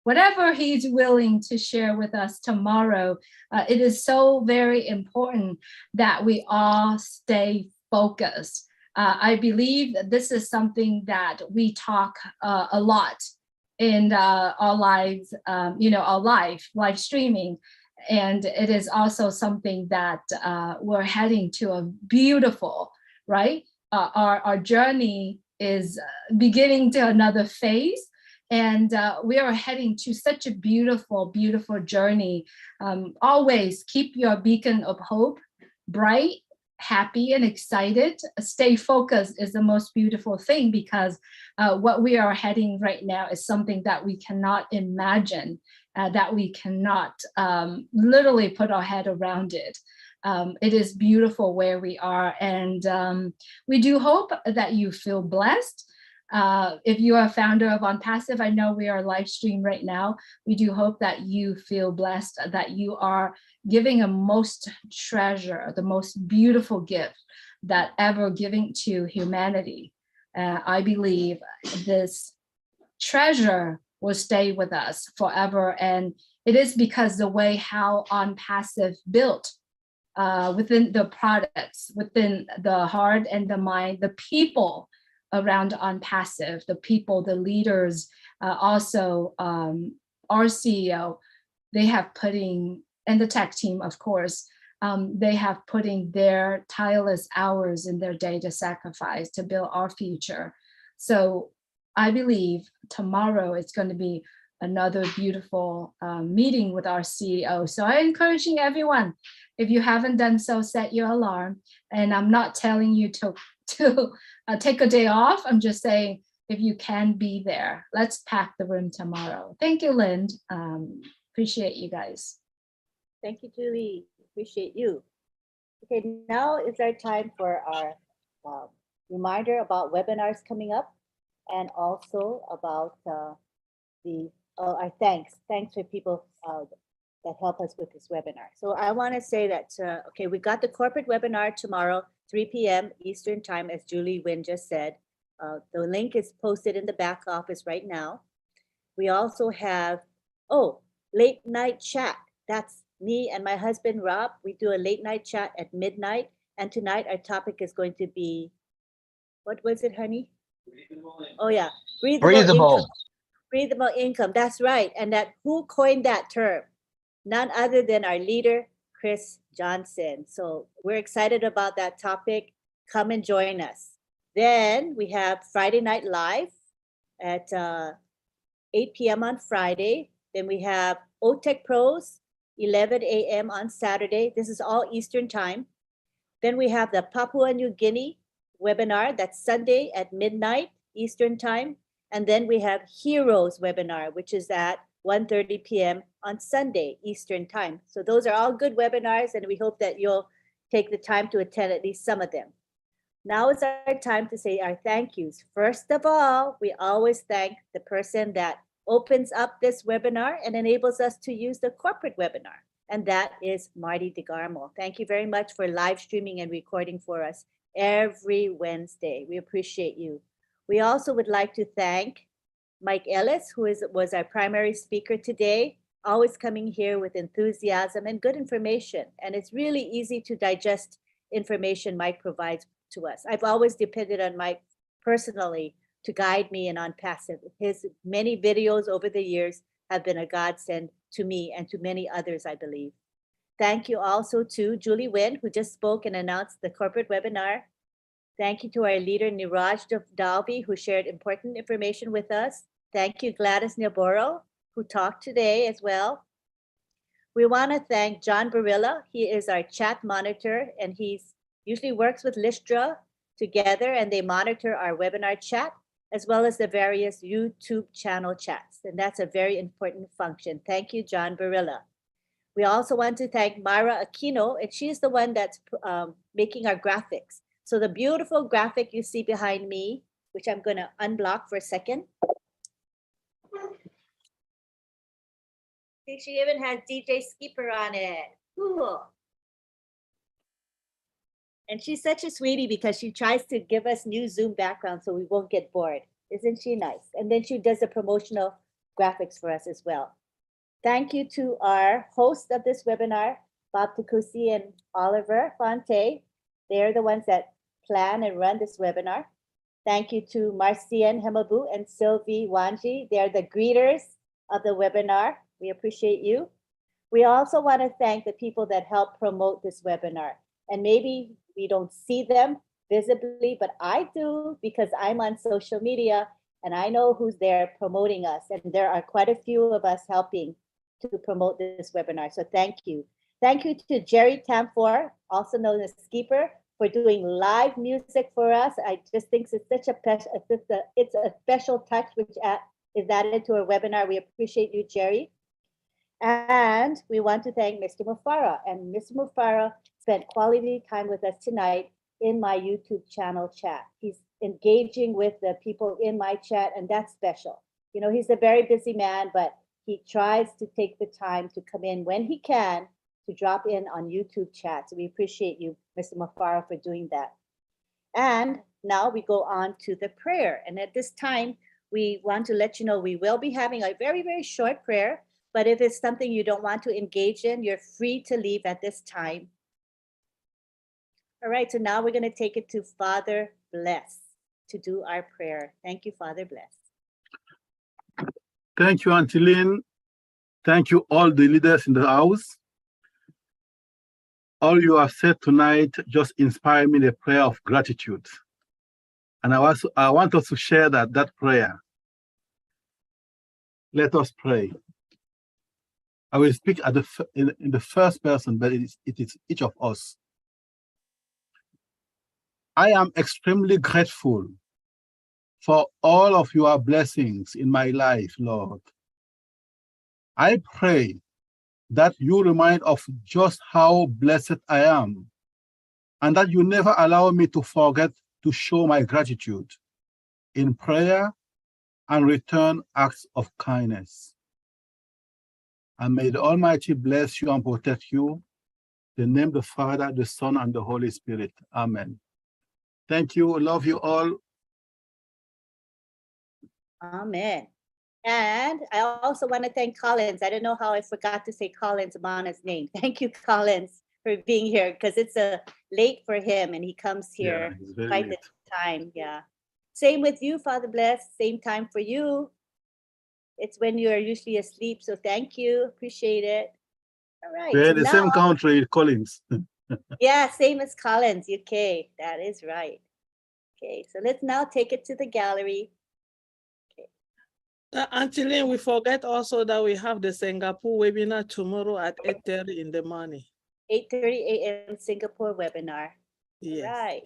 whatever he's willing to share with us tomorrow. It is so very important that we all stay focused. I believe that this is something that we talk a lot in our lives, our live streaming. And it is also something that we're heading to a beautiful, right? Our journey is beginning to another phase, and we are heading to such a beautiful, beautiful journey. Always keep your beacon of hope bright, happy, and excited. Stay focused is the most beautiful thing, because what we are heading right now is something that we cannot imagine, that we cannot literally put our head around it. It is beautiful where we are, and we do hope that you feel blessed. If you are a founder of ONPASSIVE, I know we are live stream right now. We do hope that you feel blessed, that you are giving a most treasure, the most beautiful gift that ever giving to humanity. I believe this treasure will stay with us forever, and it is because the way how ONPASSIVE built within the products, within the heart and the mind, the people around ONPASSIVE, the people, the leaders, also our CEO, they have putting, and the tech team, of course, they have putting their tireless hours in their day to sacrifice to build our future. So I believe tomorrow it's going to be another beautiful meeting with our CEO. So I'm encouraging everyone, if you haven't done so, set your alarm. And I'm not telling you to take a day off. I'm just saying, if you can be there, let's pack the room tomorrow. Thank you, Lynn. Appreciate you guys. Thank you, Julie. Appreciate you. Okay, now is our time for our reminder about webinars coming up, and also about our thanks for people that help us with this webinar. So I want to say that, okay, we got the corporate webinar tomorrow, 3 p.m. Eastern time, as Julie Wynn just said. The link is posted in the back office right now. We also have, late night chat. That's me and my husband, Rob. We do a late night chat at midnight. And tonight our topic is going to be, what was it, honey? Oh yeah, breathable income. That's right. And that, who coined that term? None other than our leader, Chris Johnson. So we're excited about that topic. Come and join us. Then we have Friday Night Live at 8 p.m. on Friday. Then we have OTech Pros, 11 a.m. on Saturday. This is all Eastern time. Then we have the Papua New Guinea webinar. That's Sunday at midnight Eastern time. And then we have Heroes webinar, which is at 1:30 p.m. on Sunday Eastern time. So those are all good webinars, and we hope that you'll take the time to attend at least some of them. Now is our time to say our thank yous. First of all, we always thank the person that opens up this webinar and enables us to use the corporate webinar, and that is Marty DeGarmo. Thank you very much for live streaming and recording for us every Wednesday. We appreciate you. We also would like to thank Mike Ellis, who was our primary speaker today, always coming here with enthusiasm and good information. And it's really easy to digest information Mike provides to us. I've always depended on Mike personally to guide me in ONPASSIVE. His many videos over the years have been a godsend to me and to many others, I believe. Thank you also to Julie Nguyen, who just spoke and announced the corporate webinar. Thank you to our leader, Niraj Dalvi, who shared important information with us. Thank you, Gladys Nyaboro, who talked today as well. We want to thank John Barilla. He is our chat monitor, and he usually works with Listra together, and they monitor our webinar chat, as well as the various YouTube channel chats. And that's a very important function. Thank you, John Barilla. We also want to thank Myra Aquino, and she's the one that's making our graphics. So the beautiful graphic you see behind me, which I'm going to unblock for a second. See, she even has DJ Skipper on it. Cool. And she's such a sweetie because she tries to give us new Zoom background so we won't get bored. Isn't she nice? And then she does the promotional graphics for us as well. Thank you to our hosts of this webinar, Bob Takusi and Oliver Fonte. They're the ones that plan and run this webinar. Thank you to Marcian Hemabu and Sylvie Wanji. They're the greeters of the webinar. We appreciate you. We also want to thank the people that help promote this webinar. And maybe we don't see them visibly, but I do because I'm on social media and I know who's there promoting us. And there are quite a few of us helping to promote this webinar. So thank you. Thank you to Jerry Tamfor, also known as Skipper, for doing live music for us. I just think it's such a special touch which is added to our webinar. We appreciate you, Jerry. And we want to thank Mr. Mufara. And Mr. Mufara spent quality time with us tonight in my YouTube channel chat. He's engaging with the people in my chat, and that's special. You know, he's a very busy man, but he tries to take the time to come in when he can to drop in on YouTube chat. So we appreciate you, Mr. Mufara, for doing that. And now we go on to the prayer. And at this time, we want to let you know we will be having a very, very short prayer. But if it's something you don't want to engage in, you're free to leave at this time. All right, so now we're going to take it to Father Bless to do our prayer. Thank you, Father Bless. Thank you, Auntie Lynn. Thank you, all the leaders in the house. All you have said tonight just inspired me in a prayer of gratitude. And I want us to share that prayer. Let us pray. I will speak in the first person, but it is each of us. I am extremely grateful for all of your blessings in my life, Lord. I pray that you remind of just how blessed I am, and that you never allow me to forget to show my gratitude in prayer and return acts of kindness. And may the Almighty bless you and protect you. In the name of the Father, the Son, and the Holy Spirit. Amen. Thank you. Love you all. Amen. And I also want to thank Collins. I don't know how I forgot to say Collins Mana's name. Thank you, Collins, for being here because it's late for him and he comes here quite the time. Yeah. Same with you, Father Bless. Same time for you. It's when you're usually asleep. So thank you. Appreciate it. All right. We're so in the now, same country, Collins. yeah, same as Collins, UK. That is right. Okay, so let's now take it to the gallery. Auntie Lynn, we forget also that we have the Singapore webinar tomorrow at 8:30 in the morning. 8:30 a.m. Singapore webinar. Yes. All right.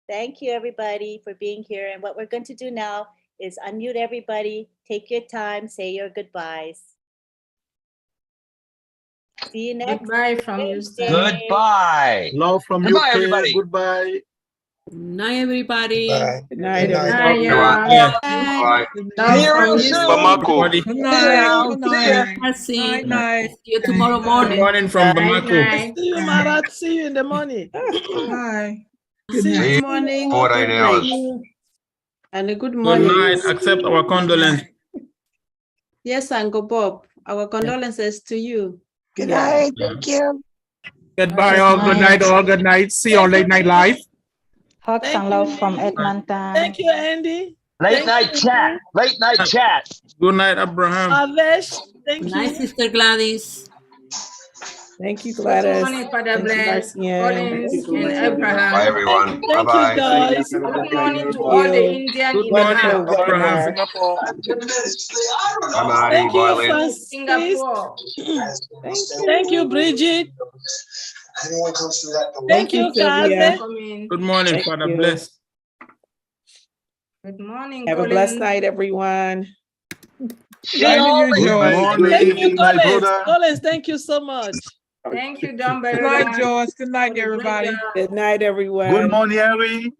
Thank you, everybody, for being here. And what we're going to do now is unmute everybody, take your time, say your goodbyes. See you next Goodbye from Wednesday. Houston. Goodbye. Love from Goodbye, UK. everybody. Goodbye. Good night, everybody. Good night, Good night, everyone. Bye. See you real soon. Bamako. Good See night. ya. Good See ya. night. Merci. Night, night. See you tomorrow morning. Good morning from Night, Bamako. night. See you, Marat. See you in the morning. Bye. See you See you tomorrow. 48 hours. And a good Good morning. night. Accept our condolences. Yes, Uncle Bob, our condolences to you. Good night. Thank you. Goodbye, all. Good night, all. Good night. See you on Late Night Live. Hugs and love from Edmonton. Thank you, Andy. Late night chat. Late night chat. Good night, Abraham. Avesh, thank Good night, you. Sister Gladys. Thank you, Good Gladys. morning, Father Thank you, Bless, Marcian. Collins, you so and much, Abraham. everyone. Bye, everyone. Thank you, Bye-bye. guys. Have a Good good day. morning to Thank all the you. Indian Good in the morning, house. Wonderful Abraham, webinar. Singapore. Bye, Marty. Thank Bye, you, Lynn. Francis. Singapore. Thank Thank you, you. Bridget. Thank Thank you, you, Sylvia. Kaze. Good morning, Thank Father you. Bless. Good morning, Have a blessed Colin. night, everyone. See you all Good later. morning, Thank you, my Collins. brother. Collins, thank you so much. Thank you, John Good night, Beretta. George. Good night, everybody. Good night, everyone. Good morning, Harry. Or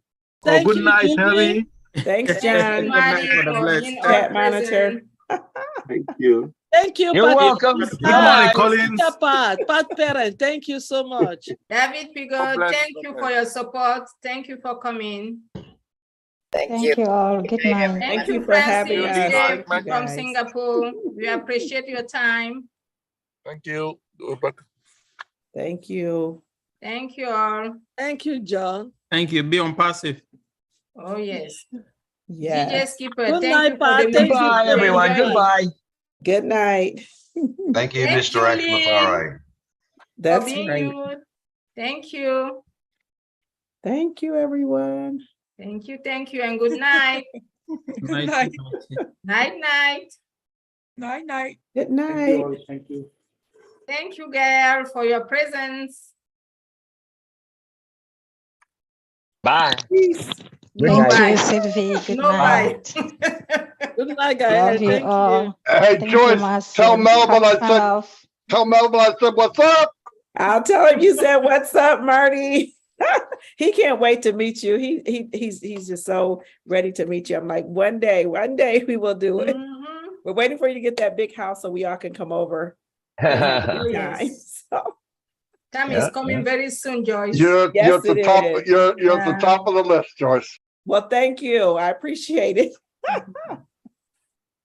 Thank good you, night, Jimmy. Harry. Thanks, Thank you, John. Good night, Marty, Father for Bless. being all Chat monitor. present. Thank you. Thank you, You're Pat. welcome. Good morning, Collins. Pat Parent, thank you so much. David Pigo, God bless, thank God you bless. for your support. Thank you for coming. Thank you all. Good night. Thank Thank you you, for having Francis, us. Dave Thank you, from guys. Singapore. We appreciate your time. Thank you. Thank you. Thank you all. Thank you, John. Thank you. Be on passive. Oh, yes. DJ Yes. Skipper, Good thank night, you for the Pat. Thank you. Goodbye, music. everyone. Enjoy it. Goodbye. Good night. Thank you, Thank Mr. you, X. Lynn, Lafari. for That's being right. you. Thank you. Thank you, everyone. Thank you, and good night. Night, night. Night, night. Night, night. Good Thank you night. all. Thank you. Thank you, girl, for your presence. Bye. Peace. Good No night. Thank you, bye. Sylvie. Good No bye. night. Good night, Love guys. you Thank you. all. Hey, Thank you, Joyce, tell Marcian. Melvin I High said, five. what's up? I'll tell him you said, "What's up, Marty?" He can't wait to meet you. He's just so ready to meet you. I'm like, one day we will do it. Mhm. We're waiting for you to get that big house so we all can come over. Oh, Time. yes. So, Time Yeah, is coming very soon, Joyce. You're yes, at the it top. is. You're at the Yeah. top of the list, Joyce. Well, thank you. I appreciate it.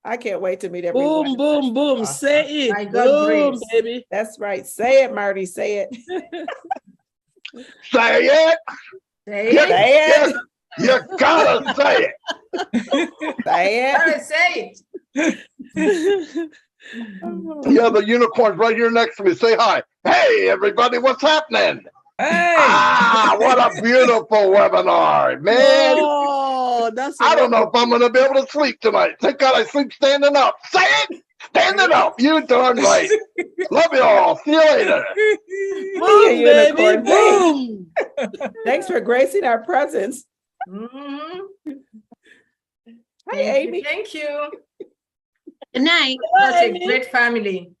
I can't wait to meet everyone. Boom, boom, boom. Awesome. Say By it. God's Boom, grace. baby. That's right. Say it, Marty. Say it. Say it. Say You, it. Say it. you gotta say it. Say it. Gotta say it. Yeah, the unicorn's right here next to me. Say hi. Hey, everybody, what's happening? Hey. Ah, what a beautiful webinar, man. Oh, that's I don't know if I'm going to be able to sleep tonight. Thank God I sleep standing up. Say it. Standing up. You darn right. Love you all. See you later. Boom, Yeah, baby. unicorn. Boom. Thanks for gracing our presence. Mhm. Hi, Thank Amy. you. Thank you. Good night. Such a Amy. great family.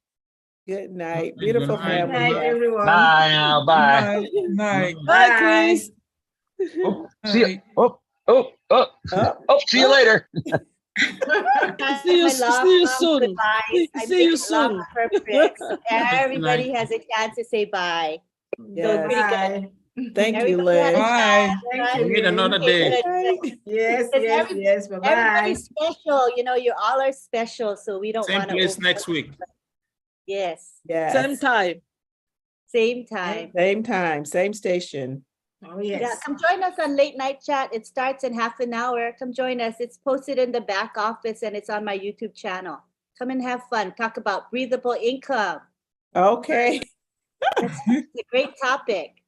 Good night. Good Beautiful night. Good family. night, Yeah. everyone. Bye now. Bye. Night, night, Bye, Bye. Chris. Oh, see you. night. See you later. See you soon. Goodbyes. I See you make love soon. perfect. Everybody has a chance to say bye. So Yes. pretty good. Bye. Thank you, Everybody had a Lynn. Bye. chance. Thank right? you, Meet another Lynn. day. Good. Yes, Because yes, yes. Bye-bye. everybody's special. You know, you all are special. So we don't Same want to place next week. Yes. Yes. Same time. Same time. Same time, same station. Oh, Yeah, yes. come join us on Late Night Chat. It starts in half an hour. Come join us. It's posted in the back office and it's on my YouTube channel. Come and have fun. Talk about breathable income. Okay. It's a great topic.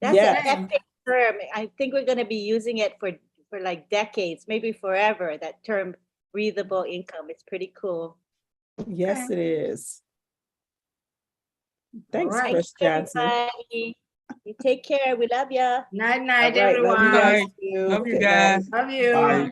That's Yes. an epic term. I think we're going to be using it for like decades, maybe forever. That term, breathable income. It's pretty cool. Yes, it is. Thanks, right. Chris Johnson. Everybody. You take care. We love you. Night, night, All right, love you everyone. guys Night. too. Love you Good guys. night. Love you. Bye.